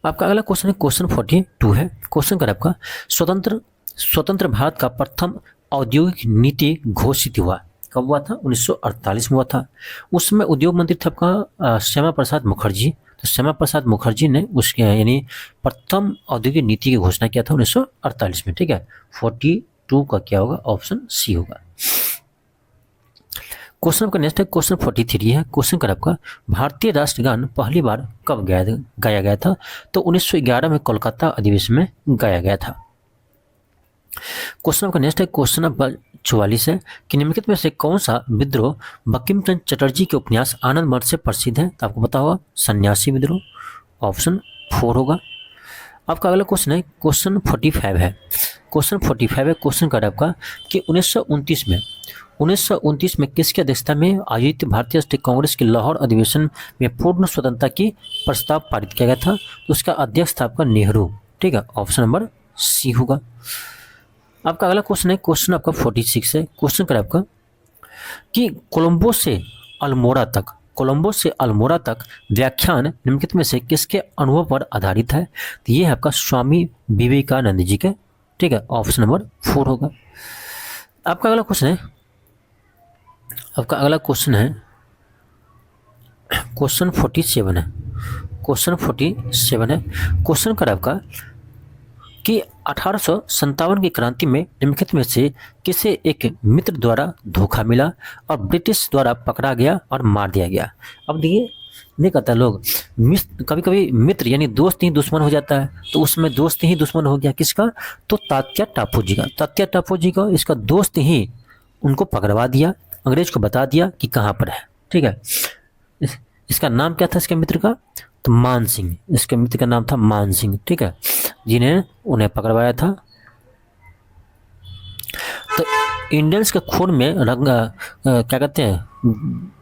Speaker 1: आपका अगला क्वेश्चन है, क्वेश्चन 42 है। क्वेश्चन का आपका स्वतंत्र भारत का प्रथम औद्योगिक नीति घोषित हुआ कब हुआ था? 1948 में हुआ था। उस समय उद्योग मंत्री थे आपका श्यामा प्रसाद मुखर्जी, तो श्यामा प्रसाद मुखर्जी ने उसके यानी प्रथम औद्योगिक नीति की घोषणा किया था 1948 में। ठीक है, 42 का क्या होगा, ऑप्शन सी होगा। क्वेश्चन आपका नेक्स्ट है, क्वेश्चन 43 है। क्वेश्चन कर आपका, भारतीय राष्ट्रगान पहली बार कब गाया गया था? तो 1911 में कोलकाता अधिवेशन में गाया गया था। क्वेश्चन आपका नेक्स्ट है, क्वेश्चन आपका 44 है कि निम्नलिखित में से कौन सा विद्रोह बंकिम चंद्र चटर्जी के उपन्यास आनंद मठ से प्रसिद्ध है? तो आपको पता होगा सन्यासी विद्रोह, ऑप्शन 4 होगा। आपका अगला क्वेश्चन है, क्वेश्चन 45 है। क्वेश्चन 45 है, क्वेश्चन का आपका कि 1929 में किसकी अध्यक्षता में आयोजित भारतीय राष्ट्रीय कांग्रेस के लाहौर अधिवेशन में पूर्ण स्वतंत्रता की प्रस्ताव पारित किया गया था? तो उसका अध्यक्ष था आपका नेहरू। ठीक है, ऑप्शन नंबर सी होगा। आपका अगला क्वेश्चन है, क्वेश्चन आपका 46 है। क्वेश्चन कर आपका कि कोलंबो से अल्मोड़ा तक व्याख्यान निम्नलिखित में से किसके अनुभव पर आधारित है? तो ये है आपका स्वामी विवेकानंद जी के। ठीक है, ऑप्शन नंबर 4 होगा। आपका अगला क्वेश्चन है, क्वेश्चन 47 है। क्वेश्चन 47 है। क्वेश्चन कर आपका कि 1857 की क्रांति में निम्नलिखित में से किसे एक मित्र द्वारा धोखा मिला और ब्रिटिश द्वारा पकड़ा गया और मार दिया गया? अब देखिए, नहीं कहता लोग कभी कभी मित्र यानी दोस्त ही दुश्मन हो जाता है, तो उसमें दोस्त ही दुश्मन हो गया किसका? तो तात्या टापू जी का। तात्या टापू जी का इसका दोस्त ही उनको पकड़वा दिया, अंग्रेज को बता दिया कि कहाँ पर है। ठीक है, इसका नाम क्या था इसके मित्र का? तो मान सिंह। इसके मित्र का नाम था मान सिंह। ठीक है, जिन्हें उन्हें पकड़वाया था। तो इंडियंस के खून में क्या कहते हैं,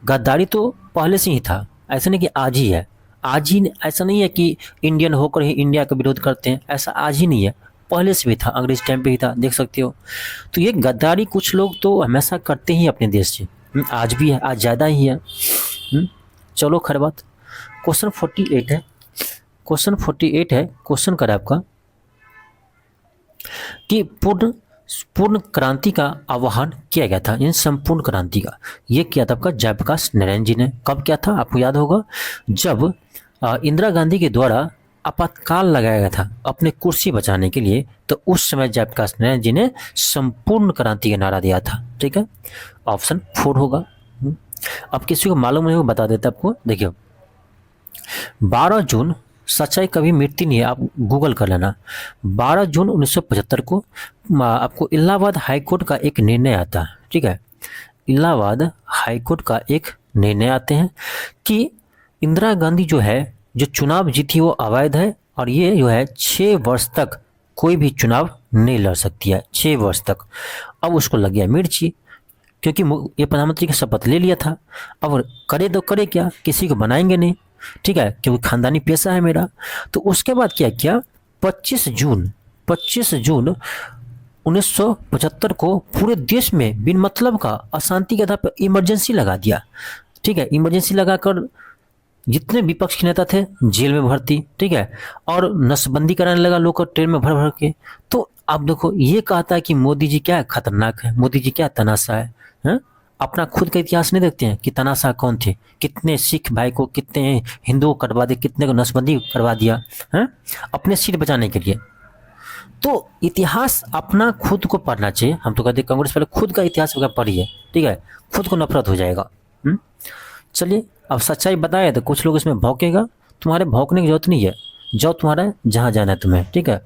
Speaker 1: गद्दारी तो पहले से ही था, ऐसा नहीं कि आज ही है। आज ही ऐसा नहीं है कि इंडियन होकर ही इंडिया का विरोध करते हैं, ऐसा आज ही नहीं है, पहले से भी था, अंग्रेज टाइम पे ही था, देख सकते हो। तो ये गद्दारी कुछ लोग तो हमेशा करते ही अपने देश से, आज भी है, आज ज़्यादा ही है। चलो खैर बात। क्वेश्चन 48 है। क्वेश्चन 48 है। क्वेश्चन कर आपका कि पूर्ण क्रांति का आह्वान किया गया था, यानी संपूर्ण क्रांति का, ये किया था आपका जयप्रकाश नारायण जी ने। कब किया था? आपको याद होगा जब इंदिरा गांधी के द्वारा आपातकाल लगाया गया था अपने कुर्सी बचाने के लिए, तो उस समय जयप्रकाश नारायण जी ने संपूर्ण क्रांति का नारा दिया था। ठीक है, ऑप्शन 4 होगा। अब किसी को मालूम नहीं हो बता देता आपको। देखिए, 12 जून, सच्चाई कभी मिटती नहीं है, आप गूगल कर लेना। 12 जून 1975 को आपको इलाहाबाद हाईकोर्ट का एक निर्णय आता है। ठीक है, इलाहाबाद हाईकोर्ट का एक निर्णय आते हैं कि इंदिरा गांधी जो है, जो चुनाव जीती वो अवैध है, और ये जो है 6 वर्ष तक कोई भी चुनाव नहीं लड़ सकती है, 6 वर्ष तक। अब उसको लग गया मिर्ची, क्योंकि ये प्रधानमंत्री का शपथ ले लिया था। अब करे तो करे क्या, किसी को बनाएंगे नहीं। ठीक है, क्योंकि खानदानी पेशा है मेरा। तो उसके बाद क्या किया, 25 जून 1975 को पूरे देश में बिन मतलब का अशांति के आधार पर इमरजेंसी लगा दिया। ठीक है, इमरजेंसी लगाकर जितने विपक्ष के नेता थे जेल में भर्ती। ठीक है, और नसबंदी कराने लगा लोग को ट्रेन में भर भर के। तो आप देखो, ये कहता है कि मोदी जी क्या खतरनाक है, मोदी जी क्या तनाशा है। अपना खुद का इतिहास नहीं देखते हैं कि तनाशा कौन थे, कितने सिख भाई को, कितने हिंदुओं को कटवा दिया, कितने को नसबंदी करवा दिया है अपने सीट बचाने के लिए। तो इतिहास अपना खुद को पढ़ना चाहिए। हम तो कहते हैं कांग्रेस पहले खुद का इतिहास वगैरह पढ़िए। ठीक है, खुद को नफरत हो जाएगा। चलिए, अब सच्चाई बताया तो कुछ लोग इसमें भौंकेगा, तुम्हारे भौंकने की जरूरत नहीं है, जाओ तुम्हारा जहाँ जाना है तुम्हें। ठीक है,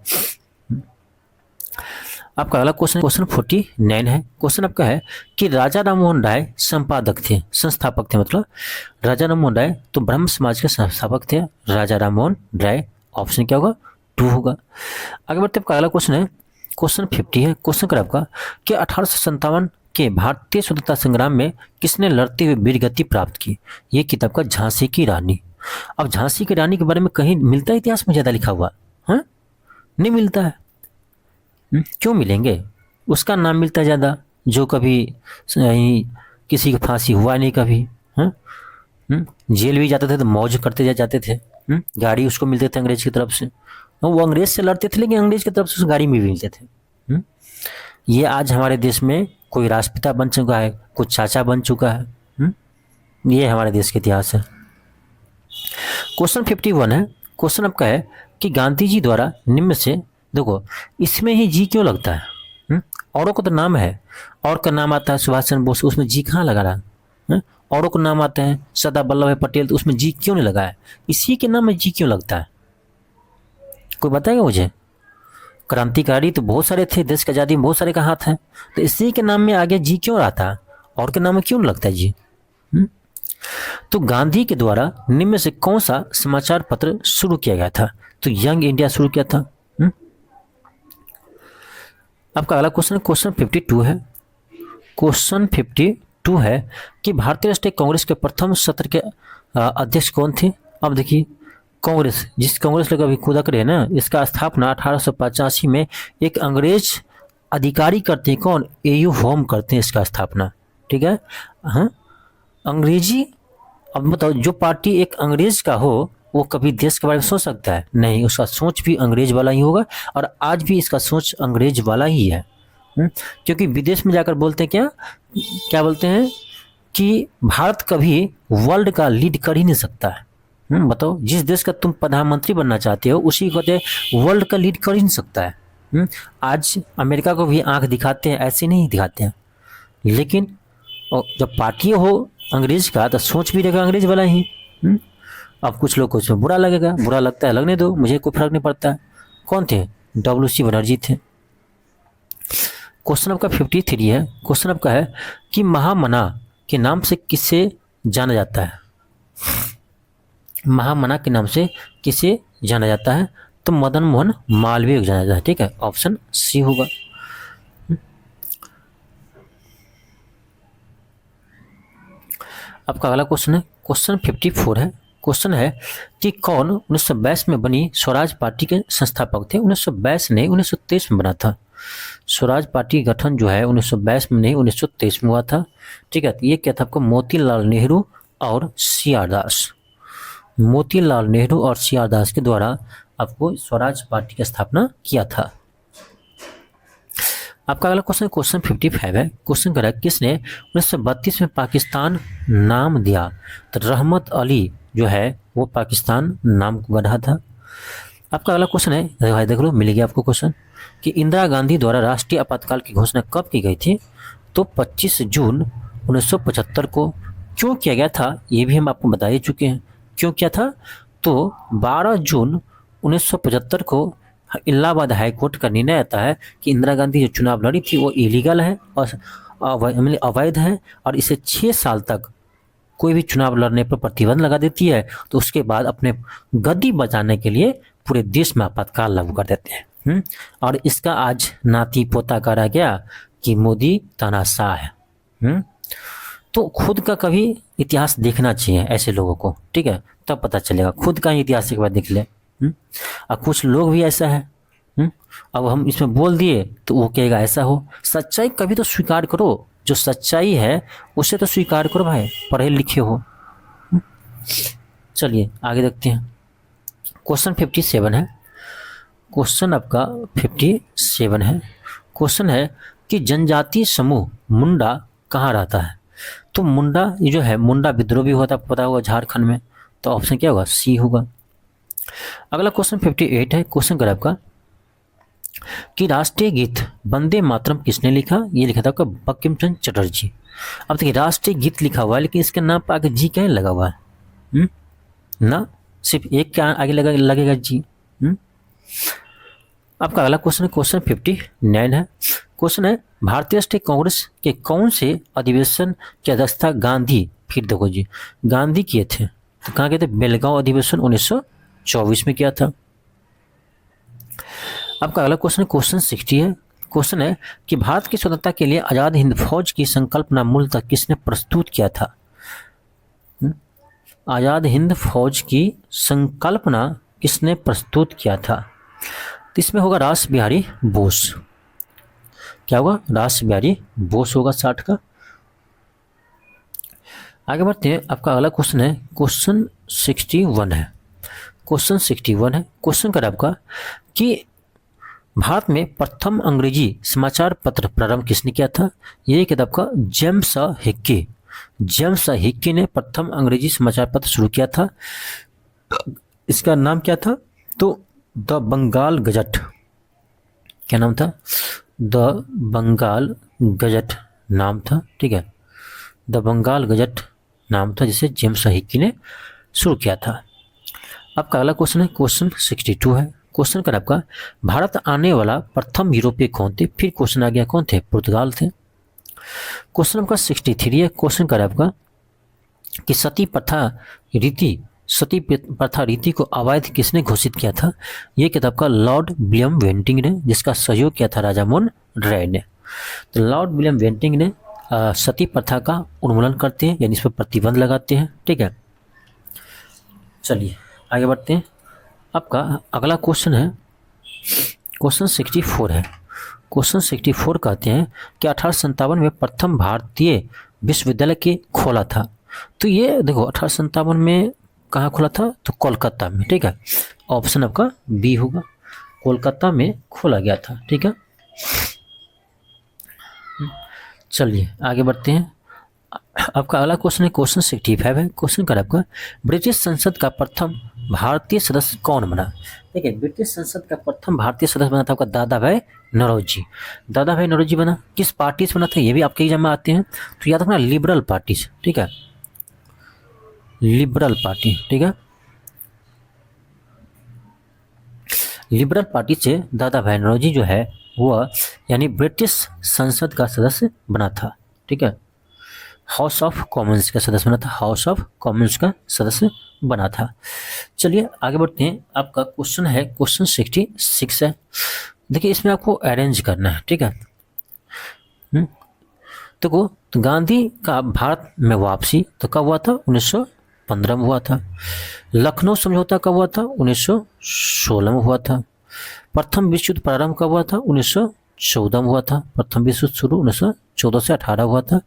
Speaker 1: आपका अगला क्वेश्चन 49 है। क्वेश्चन आपका है कि राजा राममोहन राय संपादक थे, संस्थापक थे, मतलब राजा राममोहन राय तो ब्रह्म समाज के संस्थापक थे, राजा राममोहन राय। ऑप्शन क्या होगा? 2 होगा। आगे बढ़ते आपका अगला क्वेश्चन है, क्वेश्चन 50 है। क्वेश्चन कर आपका कि 1857 के भारतीय स्वतंत्रता संग्राम में किसने लड़ते हुए वीरगति प्राप्त की? ये किताब का झांसी की रानी। अब झांसी की रानी के बारे में कहीं मिलता है इतिहास में ज़्यादा लिखा हुआ? हाँ, नहीं मिलता है। क्यों मिलेंगे? उसका नाम मिलता है ज़्यादा, जो कभी किसी की फांसी हुआ नहीं कभी। जेल भी जाते थे तो मौज करते जाते थे। गाड़ी उसको मिलते थे अंग्रेज की तरफ से, वो अंग्रेज से लड़ते थे, लेकिन अंग्रेज की तरफ से उस गाड़ी में भी मिलते थे। ये आज हमारे देश में कोई राष्ट्रपिता बन चुका है, कुछ चाचा बन चुका है। ये हमारे देश का इतिहास है। क्वेश्चन 51 है। क्वेश्चन आपका है कि गांधी जी द्वारा निम्न से, देखो इसमें ही जी क्यों लगता है? औरों को तो नाम है, और का नाम आता है सुभाष चंद्र बोस, उसमें जी कहाँ लगा रहा है? औरों को नाम आते हैं सरदार वल्लभ भाई पटेल, तो उसमें जी क्यों नहीं लगा है? इसी के नाम में जी क्यों लगता है? कोई बताएगा मुझे? क्रांतिकारी तो बहुत सारे थे, देश की आज़ादी में बहुत सारे का हाथ है, तो इसी के नाम में आगे जी क्यों रहा था? और के नाम में क्यों नहीं लगता है जी? तो गांधी के द्वारा निम्न में से कौन सा समाचार पत्र शुरू किया गया था? तो यंग इंडिया शुरू किया था। आपका अगला क्वेश्चन क्वेश्चन 52 है। क्वेश्चन 52 है कि भारतीय राष्ट्रीय कांग्रेस के प्रथम सत्र के अध्यक्ष कौन थे? अब देखिए, कांग्रेस, जिस कांग्रेस लोग अभी खुदा करे ना, इसका स्थापना 1885 में एक अंग्रेज अधिकारी करते हैं। कौन? एयू होम करते हैं इसका स्थापना, ठीक है। हाँ, अंग्रेजी। अब बताओ, जो पार्टी एक अंग्रेज का हो वो कभी देश के बारे में सोच सकता है? नहीं, उसका सोच भी अंग्रेज वाला ही होगा, और आज भी इसका सोच अंग्रेज वाला ही है। क्योंकि विदेश में जाकर बोलते हैं क्या क्या बोलते हैं कि भारत कभी वर्ल्ड का लीड कर ही नहीं सकता है। बताओ, जिस देश का तुम प्रधानमंत्री बनना चाहते हो उसी को वर्ल्ड का लीड कर ही नहीं सकता है। आज अमेरिका को भी आंख दिखाते हैं, ऐसे नहीं दिखाते हैं, लेकिन जब पार्टी हो अंग्रेज का तो सोच भी रहेगा अंग्रेज वाला ही। अब कुछ लोग को उसमें बुरा लगेगा, बुरा लगता है, लगने दो, मुझे कोई फर्क नहीं पड़ता। कौन थे? WC बनर्जी थे। क्वेश्चन आपका 53 है। क्वेश्चन आपका है कि महामना के नाम से किसे जाना जाता है? महामना के नाम से किसे जाना जाता है? तो मदन मोहन मालवीय को जाना जाता है, ठीक है, ऑप्शन सी होगा। आपका अगला क्वेश्चन है क्वेश्चन 54 है। क्वेश्चन है कि कौन 1922 में बनी स्वराज पार्टी के संस्थापक थे? 1922 नहीं, 1923 में बना था। स्वराज पार्टी गठन जो है 1922 में नहीं, 1923 में हुआ था, ठीक है। ये क्या था आपको? मोतीलाल नेहरू और CR दास। मोतीलाल नेहरू और CR दास के द्वारा आपको स्वराज पार्टी की स्थापना किया था। आपका अगला क्वेश्चन क्वेश्चन 55 है। क्वेश्चन कह रहा है किसने 1932 में पाकिस्तान नाम दिया? तो रहमत अली जो है वो पाकिस्तान नाम को गढ़ा था। आपका अगला क्वेश्चन है, भाई देख लो, मिल गया आपको क्वेश्चन, कि इंदिरा गांधी द्वारा राष्ट्रीय आपातकाल की घोषणा कब की गई थी? तो 25 जून 1975 को। क्यों किया गया था ये भी हम आपको बता ही चुके हैं, क्यों किया था। तो 12 जून 1975 को इलाहाबाद हाई कोर्ट का निर्णय आता है कि इंदिरा गांधी जो चुनाव लड़ी थी वो इलीगल है और अवैध है, और इसे 6 साल तक कोई भी चुनाव लड़ने पर प्रतिबंध लगा देती है। तो उसके बाद अपने गद्दी बचाने के लिए पूरे देश में आपातकाल लागू कर देते हैं। और इसका आज नाती पोता करा गया कि मोदी तानाशाह है। तो खुद का कभी इतिहास देखना चाहिए ऐसे लोगों को, ठीक है, तब पता चलेगा। खुद का ही इतिहास एक बार देख ले। और कुछ लोग भी ऐसा है, अब हम इसमें बोल दिए तो वो कहेगा ऐसा हो। सच्चाई कभी तो स्वीकार करो, जो सच्चाई है उसे तो स्वीकार करो भाई, पढ़े लिखे हो। चलिए आगे देखते हैं। क्वेश्चन 57 है। क्वेश्चन आपका 57 है। क्वेश्चन है कि जनजातीय समूह मुंडा कहाँ रहता है? तो मुंडा ये जो है, मुंडा विद्रोह भी हुआ था, पता होगा, झारखंड में। तो ऑप्शन क्या होगा? सी होगा। अगला क्वेश्चन 58 है। क्वेश्चन कर आपका कि राष्ट्रीय गीत वंदे मातरम किसने लिखा? ये लिखा था आपका बंकिम चंद्र चटर्जी। अब देखिए, राष्ट्रीय गीत लिखा हुआ है लेकिन इसके नाम पर आगे जी क्या लगा हुआ है? ना, सिर्फ एक के आगे लगेगा जी। आपका अगला क्वेश्चन क्वेश्चन 59 है। क्वेश्चन है भारतीय राष्ट्रीय कांग्रेस के कौन से अधिवेशन की अध्यक्षता गांधी, फिर देखो जी, गांधी किए थे? तो कहाँ गए थे? बेलगांव अधिवेशन 1924 में किया था। आपका अगला क्वेश्चन क्वेश्चन 60 है। क्वेश्चन है कि भारत की स्वतंत्रता के लिए आजाद हिंद फौज की संकल्पना मूलतः किसने प्रस्तुत किया था? आजाद हिंद फौज की संकल्पना किसने प्रस्तुत किया था? तो इसमें होगा रास बिहारी बोस। क्या होगा? रास बिहारी बोस होगा 60 का। आगे बढ़ते हैं। आपका अगला क्वेश्चन है क्वेश्चन 61 है। क्वेश्चन 61 है। क्वेश्चन कर आपका कि भारत में प्रथम अंग्रेजी समाचार पत्र प्रारंभ किसने किया था? ये किताब का जेम्स हिक्की। जेम्स हिक्की ने प्रथम अंग्रेजी समाचार पत्र शुरू किया था। इसका नाम क्या था? तो द बंगाल गजट, क्या नाम था? द बंगाल गजट नाम था, ठीक है। द बंगाल गजट नाम था, जिसे जेम्स हिकी ने शुरू किया था। आपका अगला क्वेश्चन है, क्वेश्चन 62 है। क्वेश्चन कर आपका, भारत आने वाला प्रथम यूरोपीय कौन थे? फिर क्वेश्चन आ गया, कौन थे? पुर्तगाल थे। क्वेश्चन आपका 63 है। क्वेश्चन कर आपका कि सती प्रथा रीति को अवैध किसने घोषित किया था? ये किताब का लॉर्ड विलियम बेंटिंग ने, जिसका सहयोग किया था राजा मोहन राय ने। तो लॉर्ड विलियम बेंटिंग ने सती प्रथा का उन्मूलन करते हैं, यानी इस पर प्रतिबंध लगाते हैं, ठीक है। चलिए आगे बढ़ते हैं। आपका अगला क्वेश्चन है, क्वेश्चन 64 है। क्वेश्चन 64 कहते हैं कि 1857 में प्रथम भारतीय विश्वविद्यालय के खोला था। तो ये देखो 1857 में कहाँ खोला था? तो कोलकाता में, ठीक है। ऑप्शन आपका बी होगा, कोलकाता में खोला गया था, ठीक है। चलिए आगे बढ़ते हैं। आपका अगला क्वेश्चन है, क्वेश्चन 65 है। क्वेश्चन कर आपका, ब्रिटिश संसद का प्रथम भारतीय सदस्य कौन बना? देखिए, ब्रिटिश संसद का प्रथम भारतीय सदस्य बना था आपका दादा भाई नौरोजी। दादा भाई नौरोजी बना, किस पार्टी से बना था? ये भी आपके एग्जाम में आते हैं, तो याद रखना लिबरल पार्टी से, ठीक है। लिबरल पार्टी, ठीक है। लिबरल पार्टी से दादा भाई नौरोजी जो है वह यानी ब्रिटिश संसद का सदस्य बना था, ठीक है। हाउस ऑफ कॉमन्स का सदस्य बना था, हाउस ऑफ कॉमन्स का सदस्य बना था। चलिए आगे बढ़ते हैं। आपका क्वेश्चन है, क्वेश्चन 66 है। देखिए इसमें आपको अरेंज करना है, ठीक है। देखो, तो गांधी का भारत में वापसी तो कब हुआ था? 1915 में हुआ था। लखनऊ समझौता कब हुआ था? 1916 में हुआ था। प्रथम विश्व युद्ध प्रारंभ कब हुआ था? 1914 में हुआ था। प्रथम विश्व युद्ध शुरू 1914 से 18 हुआ था।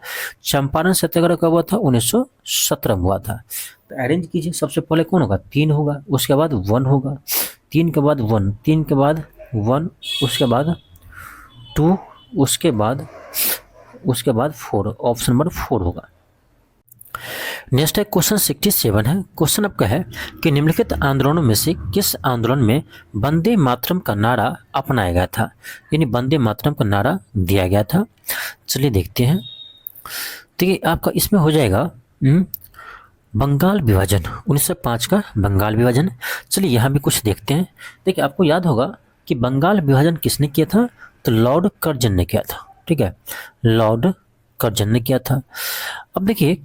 Speaker 1: चंपारण सत्याग्रह कब हुआ था? 1917 में हुआ था। तो अरेंज कीजिए, सबसे पहले कौन होगा? 3 होगा, उसके बाद 1 होगा, 3 के बाद 1, 3 के बाद 1, उसके बाद 2, उसके बाद 4, ऑप्शन नंबर 4 होगा। नेक्स्ट है क्वेश्चन 67 है। क्वेश्चन आपका है कि निम्नलिखित आंदोलनों में से किस आंदोलन में वंदे मातरम का नारा अपनाया गया था? यानी वंदे मातरम का नारा दिया गया था। चलिए देखते हैं। देखिए आपका इसमें हो जाएगा बंगाल विभाजन, 1905 का बंगाल विभाजन। चलिए यहाँ भी कुछ देखते हैं। देखिए आपको याद होगा कि बंगाल विभाजन किसने किया था? तो लॉर्ड कर्जन ने किया था, ठीक है। लॉर्ड कर्जन ने किया था। अब देखिए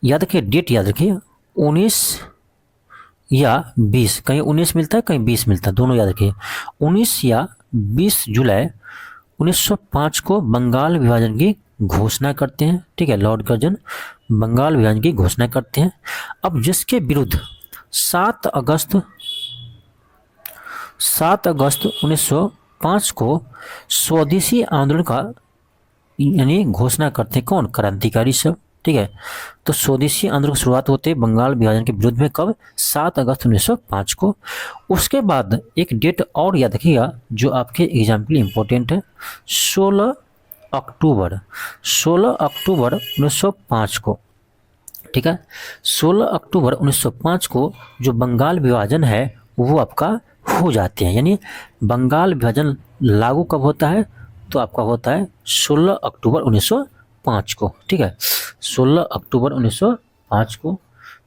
Speaker 1: याद रखिए, डेट याद रखिए, 19 या 20, कहीं 19 मिलता है, कहीं 20 मिलता है, दोनों याद रखिए। 19 या 20 जुलाई 1905 को बंगाल विभाजन की घोषणा करते हैं, ठीक है। लॉर्ड कर्जन बंगाल विभाजन की घोषणा करते हैं। अब जिसके विरुद्ध 7 अगस्त 1905 को स्वदेशी आंदोलन का यानी घोषणा करते हैं कौन? क्रांतिकारी सब, ठीक है। तो स्वदेशी आंदोलन की शुरुआत होते हैं बंगाल विभाजन के विरुद्ध में कब? 7 अगस्त 1905 को। उसके बाद एक डेट और याद रखिएगा जो आपके एग्जाम के लिए इम्पोर्टेंट है, 16 अक्टूबर 1905 को, ठीक है। 16 अक्टूबर 1905 को जो बंगाल विभाजन है वो आपका हो जाते हैं, यानी बंगाल विभाजन लागू कब होता है? तो आपका होता है 16 अक्टूबर 1905 को, ठीक है। 16 अक्टूबर 1905 को।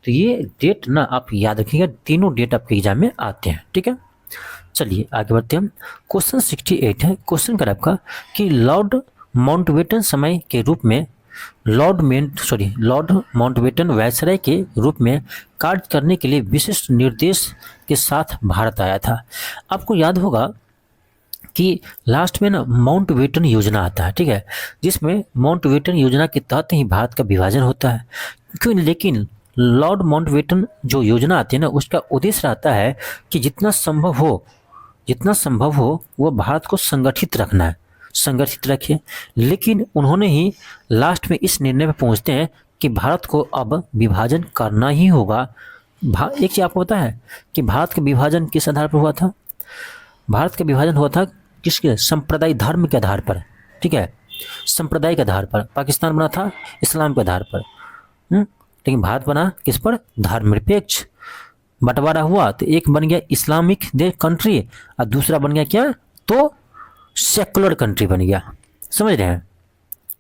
Speaker 1: तो ये डेट ना आप याद रखिएगा, तीनों डेट आपके एग्जाम में आते हैं, ठीक है। चलिए आगे बढ़ते हैं। क्वेश्चन 68 है। क्वेश्चन कर आपका कि लॉर्ड माउंटबेटन समय के रूप में लॉर्ड माउंटबेटन वायसराय के रूप में कार्य करने के लिए विशिष्ट निर्देश के साथ भारत आया था। आपको याद होगा कि लास्ट में ना माउंटबेटन योजना आता है, ठीक है, जिसमें माउंटबेटन योजना के तहत ही भारत का विभाजन होता है। क्यों? लेकिन लॉर्ड माउंटबेटन जो योजना आती है ना, उसका उद्देश्य रहता है कि जितना संभव हो वो भारत को संगठित रखना है, संगठित रखे। लेकिन उन्होंने ही लास्ट में इस निर्णय पर पहुंचते हैं कि भारत को अब विभाजन करना ही होगा। एक चीज़ आपको पता है कि भारत का विभाजन किस आधार पर हुआ था? भारत का विभाजन हुआ था किसके? संप्रदाय धर्म के आधार पर, ठीक है, संप्रदाय के आधार पर। पाकिस्तान बना था इस्लाम के आधार पर, लेकिन भारत बना किस पर? धर्मनिरपेक्ष बंटवारा हुआ तो एक बन गया इस्लामिक देश कंट्री और दूसरा बन गया क्या, तो सेकुलर कंट्री बन गया। समझ रहे हैं,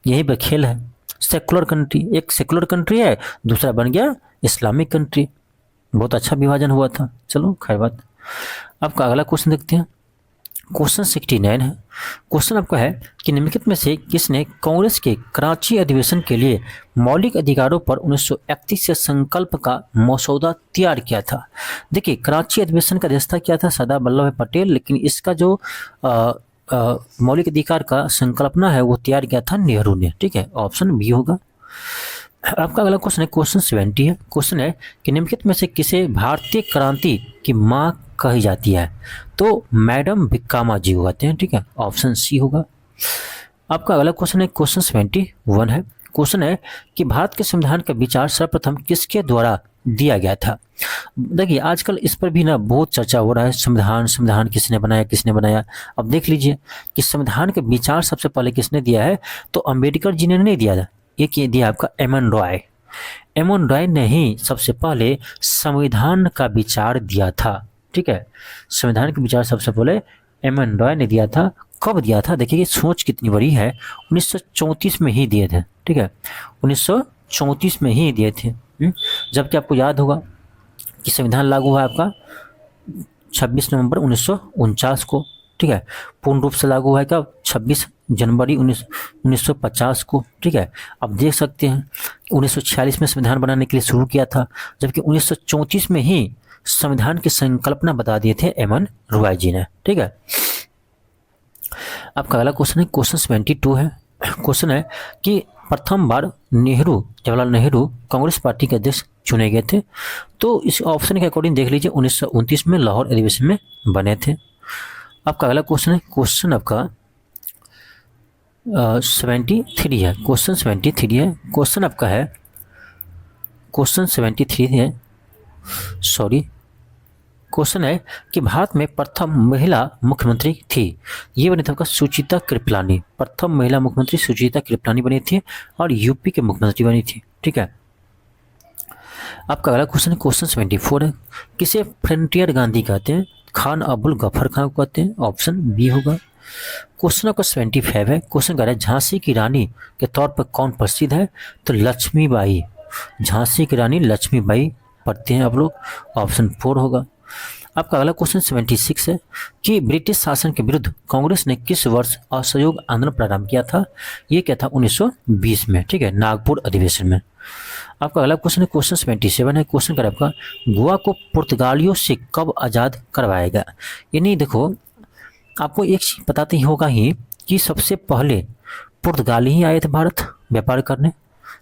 Speaker 1: यही पे खेल है। सेकुलर कंट्री, एक सेकुलर कंट्री है, दूसरा बन गया इस्लामिक कंट्री। बहुत अच्छा विभाजन हुआ था। चलो खैर बात। आपका अगला क्वेश्चन देखते हैं। क्वेश्चन 69 है। क्वेश्चन आपका है कि निम्नलिखित में से किसने कांग्रेस के कराची अधिवेशन के लिए मौलिक अधिकारों पर 1931 से संकल्प का मसौदा तैयार किया था। देखिए, कराची अधिवेशन का अध्यक्षता किया था सरदार वल्लभ भाई पटेल, लेकिन इसका जो मौलिक अधिकार का संकल्पना है वो तैयार किया था नेहरू ने। ठीक है, ऑप्शन बी होगा। आपका अगला क्वेश्चन है, क्वेश्चन 70 है। क्वेश्चन है कि निम्नलिखित में से किसे भारतीय क्रांति की मां कही जाती है, तो मैडम भिक्कामा जी को कहते हैं। ठीक है, ऑप्शन सी होगा। आपका अगला क्वेश्चन है, क्वेश्चन 71 है। क्वेश्चन है कि भारत के संविधान का विचार सर्वप्रथम किसके द्वारा दिया गया था। देखिए, आजकल इस पर भी ना बहुत चर्चा हो रहा है, संविधान किसने बनाया, किसने बनाया। अब देख लीजिए कि संविधान के विचार सबसे पहले किसने दिया है, तो अंबेडकर जी ने नहीं दिया था। एक ये दिया आपका एम.एन. रॉय। एम.एन. रॉय ने ही सबसे पहले संविधान का विचार दिया था। ठीक है, संविधान के विचार सबसे पहले एम.एन. रॉय ने दिया था। कब दिया था, देखिए सोच कितनी बड़ी है, 1934 में ही दिए थे। ठीक है, 1934 में ही दिए थे। जबकि आपको याद होगा कि संविधान लागू हुआ आपका 26 नवंबर 1949 को। ठीक है, पूर्ण रूप से लागू हुआ है कब, 26 जनवरी 1950 को। ठीक है, अब देख सकते हैं 1946 में संविधान बनाने के लिए शुरू किया था, जबकि 1934 में ही संविधान की संकल्पना बता दिए थे एम.एन. रॉय जी ने। ठीक है, आपका अगला क्वेश्चन है, क्वेश्चन 72 है। क्वेश्चन है कि प्रथम बार जवाहरलाल नेहरू कांग्रेस पार्टी के अध्यक्ष चुने गए थे, तो इस ऑप्शन के अकॉर्डिंग देख लीजिए 1929 में लाहौर अधिवेशन में बने थे। आपका अगला क्वेश्चन है, क्वेश्चन आपका 73 है। क्वेश्चन 73 है। क्वेश्चन आपका है, क्वेश्चन 73 है, सॉरी। क्वेश्चन है कि भारत में प्रथम महिला मुख्यमंत्री थी, ये बनी थी आपका सुचिता कृपलानी। प्रथम महिला मुख्यमंत्री सुचिता कृपलानी बनी थी और यूपी के मुख्यमंत्री बनी थी। ठीक है, आपका अगला क्वेश्चन है, क्वेश्चन 74 है। किसे फ्रंटियर गांधी कहते हैं, खान अबुल गफर खान को कहते हैं। ऑप्शन बी होगा। क्वेश्चन आपका 75 है। क्वेश्चन कह रहा है झांसी की रानी के तौर पर कौन प्रसिद्ध है, तो लक्ष्मीबाई। झांसी की रानी लक्ष्मीबाई पढ़ते हैं आप लोग, ऑप्शन 4 होगा। आपका अगला क्वेश्चन 76 है कि ब्रिटिश शासन के विरुद्ध कांग्रेस ने किस वर्ष असहयोग आंदोलन प्रारंभ किया था, ये क्या था, 1920 में। ठीक है, नागपुर अधिवेशन में। आपका अगला क्वेश्चन है, क्वेश्चन 77 है। क्वेश्चन कर आपका गोवा को पुर्तगालियों से कब आज़ाद करवाएगा। यानी देखो, आपको एक चीज बताते ही होगा ही कि सबसे पहले पुर्तगाली ही आए थे भारत व्यापार करने।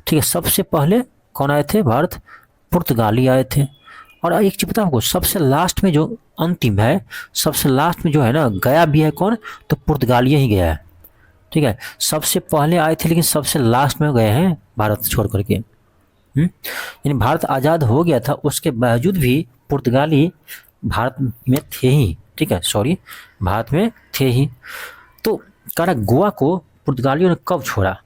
Speaker 1: ठीक है, सबसे पहले कौन आए थे, भारत पुर्तगाली आए थे। और एक चीज पता है आपको, सबसे लास्ट में जो अंतिम है, सबसे लास्ट में जो है ना गया भी है कौन, तो पुर्तगालिया ही गया है। ठीक है, सबसे पहले आए थे लेकिन सबसे लास्ट में गए हैं भारत छोड़ करके। यानी भारत आज़ाद हो गया था, उसके बावजूद भी पुर्तगाली भारत में थे ही। ठीक है, सॉरी, भारत में थे ही। तो कह रहा गोवा को पुर्तगालियों ने कब छोड़ा।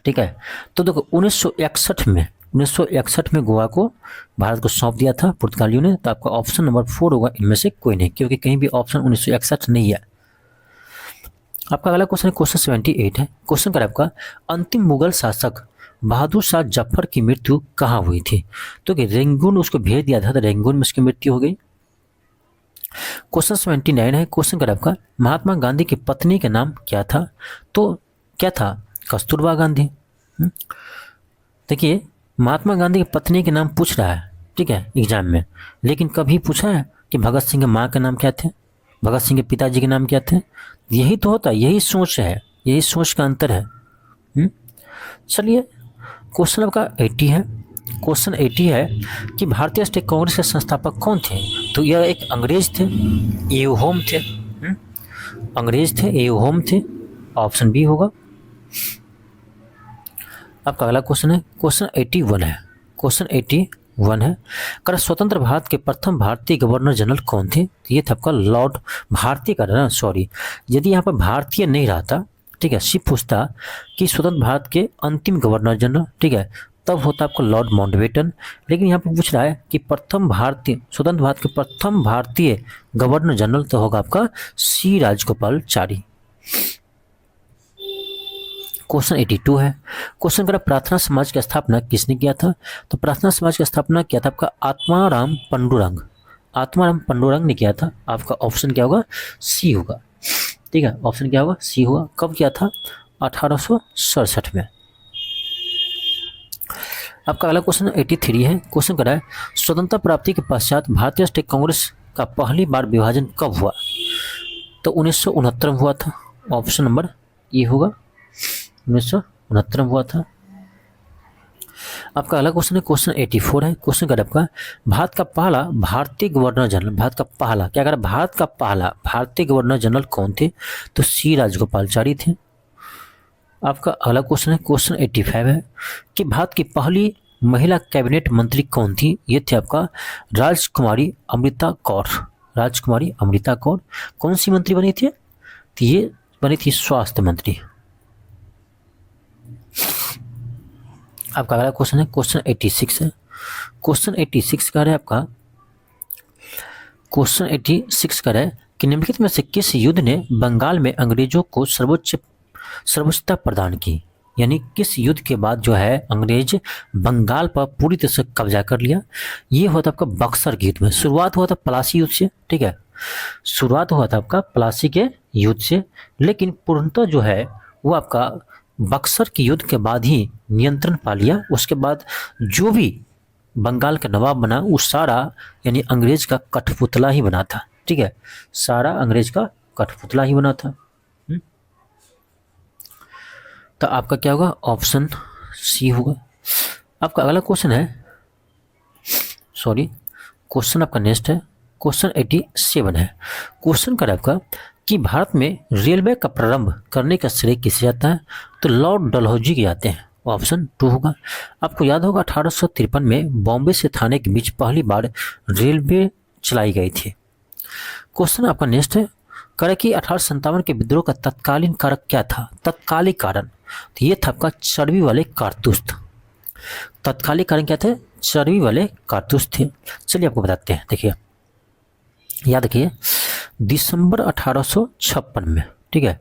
Speaker 1: ठीक है, तो देखो 1961 में गोवा को भारत को सौंप दिया था पुर्तगालियों ने। तो आपका ऑप्शन नंबर 4 होगा, इनमें से कोई नहीं, क्योंकि कहीं भी ऑप्शन 1961 नहीं है। आपका अगला क्वेश्चन है, क्वेश्चन 78 है। क्वेश्चन कर आपका अंतिम मुगल शासक बहादुर शाह जफर की मृत्यु कहाँ हुई थी, तो कि रेंगून उसको भेज दिया था, तो रेंगून में उसकी मृत्यु हो गई। क्वेश्चन 79 है। क्वेश्चन कर आपका महात्मा गांधी की पत्नी का नाम क्या था, तो क्या था, कस्तूरबा गांधी। देखिए, महात्मा गांधी की पत्नी के नाम पूछ रहा है, ठीक है, एग्जाम में, लेकिन कभी पूछा है कि भगत सिंह के माँ का नाम क्या थे, भगत सिंह के पिताजी के नाम क्या थे। यही तो होता है, यही सोच है, यही सोच का अंतर है। चलिए, क्वेश्चन आपका 80 है। क्वेश्चन 80 है कि भारतीय राष्ट्रीय कांग्रेस के संस्थापक कौन थे, तो यह एक अंग्रेज थे, एओ थे। अंग्रेज थे, एओ थे, ऑप्शन बी होगा। आपका अगला क्वेश्चन है, क्वेश्चन 81 है। क्वेश्चन 81 है, कर स्वतंत्र भारत के प्रथम भारतीय गवर्नर जनरल कौन थे, ये था आपका लॉर्ड भारतीय का ना, सॉरी, यदि यहाँ पर भारतीय नहीं रहता, ठीक है, सिर्फ पूछता कि स्वतंत्र भारत के अंतिम गवर्नर जनरल, ठीक है, तब होता आपका लॉर्ड माउंटबेटन। लेकिन यहाँ पे पूछ रहा है कि प्रथम भारतीय स्वतंत्र भारत के प्रथम भारतीय गवर्नर जनरल तो होगा आपका सी राजगोपालचारी। क्वेश्चन 82 है। क्वेश्चन करा प्रार्थना समाज की स्थापना किसने किया था? तो प्रार्थना समाज की स्थापना किया था आपका आत्माराम पंडुरंग। आत्माराम पंडुरंग ने किया था। आपका ऑप्शन क्या होगा? सी होगा। ठीक है, ऑप्शन क्या होगा? सी होगा। कब किया था? 1867 में। आपका अगला क्वेश्चन 83 है। क्वेश्चन करा है स्वतंत्रता प्राप्ति के पश्चात भारतीय राष्ट्रीय कांग्रेस का पहली बार विभाजन कब हुआ? तो 1969 में हुआ था। ऑप्शन नंबर ए होगा, 1969 में हुआ था। आपका अगला क्वेश्चन है क्वेश्चन 84 है। क्वेश्चन करा आपका भारत का पहला भारतीय गवर्नर जनरल, भारत का पहला क्या करा? भारत का पहला भारतीय गवर्नर जनरल कौन थे? तो सी राजगोपालचारी थे। आपका अगला क्वेश्चन है क्वेश्चन 85 है कि भारत की पहली महिला कैबिनेट मंत्री कौन थी? ये थे आपका राजकुमारी अमृता कौर। राजकुमारी अमृता कौर कौन सी मंत्री बनी थी? तो ये बनी थी स्वास्थ्य मंत्री। आपका अगला क्वेश्चन है क्वेश्चन 86 है। क्वेश्चन 86 का है आपका क्वेश्चन 86 का है कि निम्नलिखित में से किस युद्ध ने बंगाल में अंग्रेजों को सर्वोच्चता प्रदान की? यानी किस युद्ध के बाद जो है अंग्रेज बंगाल पर पूरी तरह से कब्जा कर लिया? ये हुआ था आपका बक्सर के युद्ध में। शुरुआत हुआ था प्लासी युद्ध से। ठीक है, शुरुआत हुआ था आपका प्लासी के युद्ध से, लेकिन पूर्णतः जो है वो आपका बक्सर के युद्ध के बाद ही नियंत्रण पा लिया। उसके बाद जो भी बंगाल का नवाब बना वो सारा यानी अंग्रेज का कठपुतला ही बना था। ठीक है, सारा अंग्रेज का कठपुतला ही बना था। तो आपका क्या होगा? ऑप्शन सी होगा। आपका अगला क्वेश्चन है क्वेश्चन आपका नेक्स्ट है क्वेश्चन 87 है। क्वेश्चन कर आपका कि भारत में रेलवे का प्रारंभ करने का श्रेय किसे जाता है? तो लॉर्ड डलहौजी के जाते हैं। ऑप्शन 2 होगा। आपको याद होगा 1853 में बॉम्बे से थाने के बीच पहली बार रेलवे चलाई गई थी। क्वेश्चन आपका नेक्स्ट है करे कि 1857 के विद्रोह का तत्कालीन कारक क्या था? तत्कालिक कारण तो ये था आपका चर्बी वाले कारतूस। तत्कालिक कारण क्या थे? चर्बी वाले कारतूस थे। चलिए आपको बताते हैं। देखिए, याद रखिए दिसंबर 1856 में, ठीक है,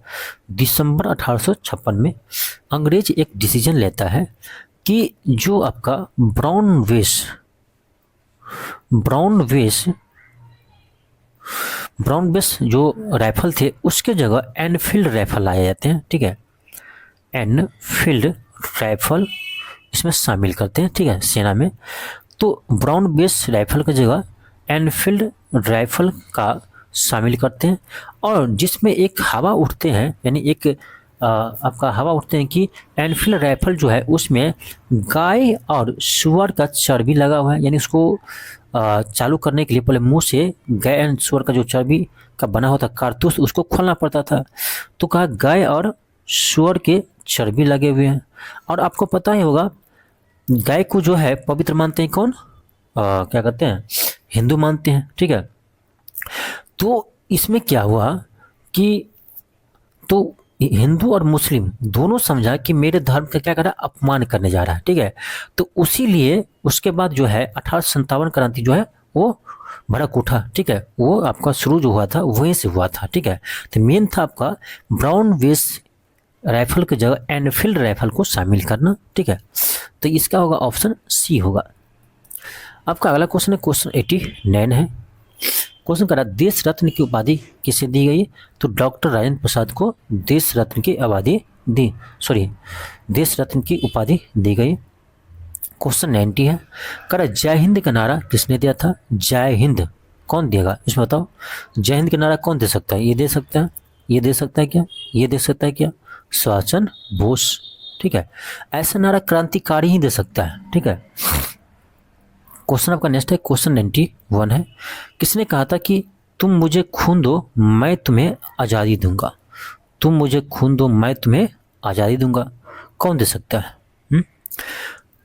Speaker 1: दिसंबर 1856 में अंग्रेज एक डिसीजन लेता है कि जो आपका ब्राउन बेस जो राइफल थे उसके जगह एनफील्ड राइफल लाए जाते हैं। ठीक है, एनफील्ड राइफल इसमें शामिल करते हैं। ठीक है, सेना में तो ब्राउन बेस राइफल की जगह एनफील्ड राइफल का शामिल करते हैं और जिसमें एक हवा उठते हैं यानी एक आपका हवा उठते हैं कि एनफील्ड राइफल जो है उसमें गाय और सुअर का चर्बी लगा हुआ है। यानी उसको चालू करने के लिए पहले मुंह से गाय एंड सुअर का जो चर्बी का बना होता कारतूस उसको खोलना पड़ता था। तो कहा गाय और सुअर के चर्बी लगे हुए हैं। और आपको पता ही होगा गाय को जो है पवित्र मानते हैं कौन? क्या कहते हैं? हिंदू मानते हैं। ठीक है, तो इसमें क्या हुआ कि तो हिंदू और मुस्लिम दोनों समझा कि मेरे धर्म का क्या कर रहा है? अपमान करने जा रहा है। ठीक है, तो उसी लिए उसके बाद जो है 1857 क्रांति जो है वो भड़क उठा। ठीक है, वो आपका शुरू जो हुआ था वहीं से हुआ था। ठीक है, तो मेन था आपका ब्राउन बेस राइफल की जगह एनफील्ड राइफल को शामिल करना। ठीक है, तो इसका होगा ऑप्शन सी होगा। आपका अगला क्वेश्चन है क्वेश्चन 89 है। क्वेश्चन करा देश रत्न की उपाधि किसे दी गई? तो डॉक्टर राजेंद्र प्रसाद को देश रत्न की देश रत्न की उपाधि दी गई। क्वेश्चन 90 है। करा जय हिंद का नारा किसने दिया था? जय हिंद कौन देगा इसमें बताओ? जय हिंद का नारा कौन दे सकता है? ये दे सकता है, ये दे सकता है क्या? ये दे सकता है क्या? सुभाष चंद्र बोस। ठीक है, ऐसा नारा क्रांतिकारी ही दे सकता है। ठीक है, क्वेश्चन आपका नेक्स्ट है क्वेश्चन 91 है। किसने कहा था कि तुम मुझे खून दो मैं तुम्हें आज़ादी दूंगा? तुम मुझे खून दो मैं तुम्हें आज़ादी दूंगा कौन दे सकता है?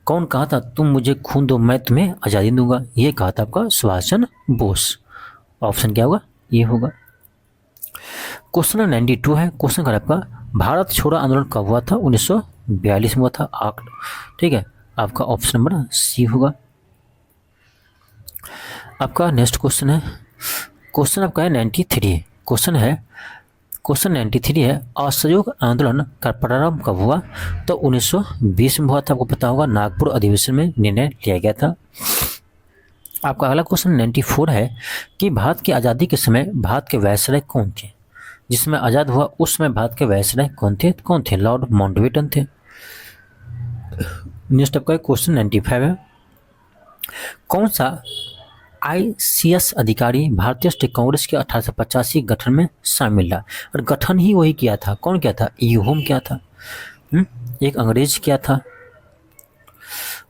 Speaker 1: कौन कहा था तुम मुझे खून दो मैं तुम्हें आज़ादी दूंगा? ये कहा था आपका सुभाष चंद्र बोस। ऑप्शन क्या होगा? ये होगा। क्वेश्चन 92 है। क्वेश्चन का आपका भारत छोड़ो आंदोलन कब हुआ था? 1942 में हुआ था। ठीक है, आपका ऑप्शन नंबर सी होगा। आपका नेक्स्ट क्वेश्चन है, क्वेश्चन आपका है 93। क्वेश्चन 93 है, असहयोग आंदोलन का प्रारंभ कब हुआ? तो 1920 में हुआ था। आपको पता होगा, नागपुर अधिवेशन में निर्णय लिया गया था। आपका अगला क्वेश्चन 94 है कि भारत की आज़ादी के समय भारत के वायसराय कौन थे? जिसमें आज़ाद हुआ उस समय भारत के वायसराय कौन थे? लॉर्ड माउंटबेटन थे। नेक्स्ट आपका क्वेश्चन 95 है, कौन सा ICS अधिकारी भारतीय स्टेट कांग्रेस के 1885 गठन में शामिल रहा? और गठन ही वही किया था। कौन किया था? ह्यूम किया था। एक अंग्रेज किया था।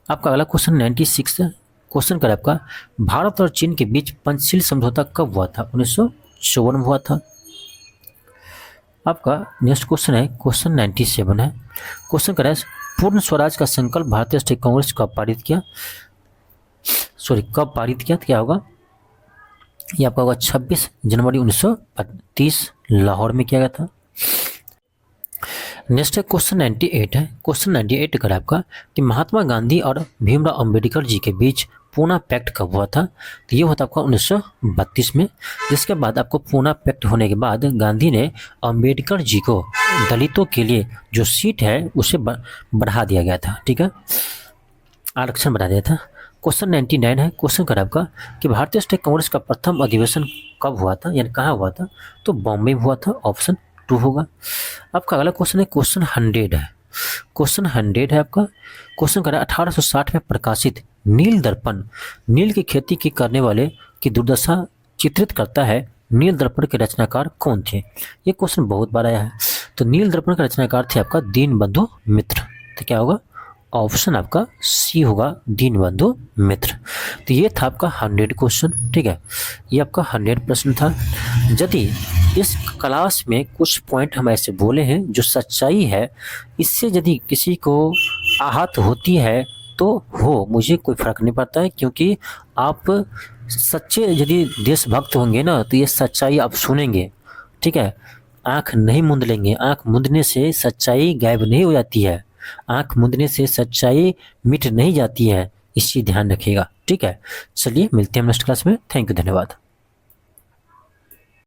Speaker 1: आपका अगला क्वेश्चन 96 क्वेश्चन कर आपका, भारत और चीन के बीच पंचशील समझौता कब हुआ था? 1954 में हुआ था। आपका नेक्स्ट क्वेश्चन है, क्वेश्चन 97 है। क्वेश्चन कर पूर्ण स्वराज का संकल्प भारतीय स्टेट कांग्रेस कब पारित किया? क्या होगा? ये आपका होगा 26 जनवरी 1932 लाहौर में किया गया था। नेक्स्ट है क्वेश्चन 98 है। क्वेश्चन 98 कर आपका कि महात्मा गांधी और भीमराव अंबेडकर जी के बीच पूना पैक्ट कब हुआ था? तो ये हुआ था आपका 1932 में। जिसके बाद आपको पूना पैक्ट होने के बाद गांधी ने अंबेडकर जी को दलितों के लिए जो सीट है उसे बढ़ा दिया गया था। ठीक है, आरक्षण बढ़ा दिया था। क्वेश्चन 99 है। क्वेश्चन कर आपका कि भारतीय स्टेट कांग्रेस का प्रथम अधिवेशन कब हुआ था, यानी कहाँ हुआ था? तो बॉम्बे में हुआ था। ऑप्शन 2 होगा। आपका अगला क्वेश्चन है, क्वेश्चन 100 है। क्वेश्चन 100 है आपका। क्वेश्चन कर 1860 में प्रकाशित नील दर्पण नील की खेती की करने वाले की दुर्दशा चित्रित करता है। नील दर्पण के रचनाकार कौन थे? ये क्वेश्चन बहुत बार आया है। तो नील दर्पण का रचनाकार थे आपका दीनबंधु मित्र। तो क्या होगा? ऑप्शन आपका सी होगा, दीनबंधु मित्र। तो ये था आपका 100 क्वेश्चन। ठीक है, ये आपका 100 प्रश्न था। यदि इस क्लास में कुछ पॉइंट हम ऐसे बोले हैं जो सच्चाई है, इससे यदि किसी को आहत होती है तो हो, मुझे कोई फर्क नहीं पड़ता है, क्योंकि आप सच्चे यदि देशभक्त होंगे ना तो ये सच्चाई आप सुनेंगे। ठीक है, आँख नहीं मूंद लेंगे। आँख मूंदने से सच्चाई गायब नहीं हो जाती है। आँख मूंदने से सच्चाई मिट नहीं जाती है। इस चीज़ ध्यान रखिएगा। ठीक है, चलिए मिलते हैं नेक्स्ट क्लास में। थैंक यू, धन्यवाद।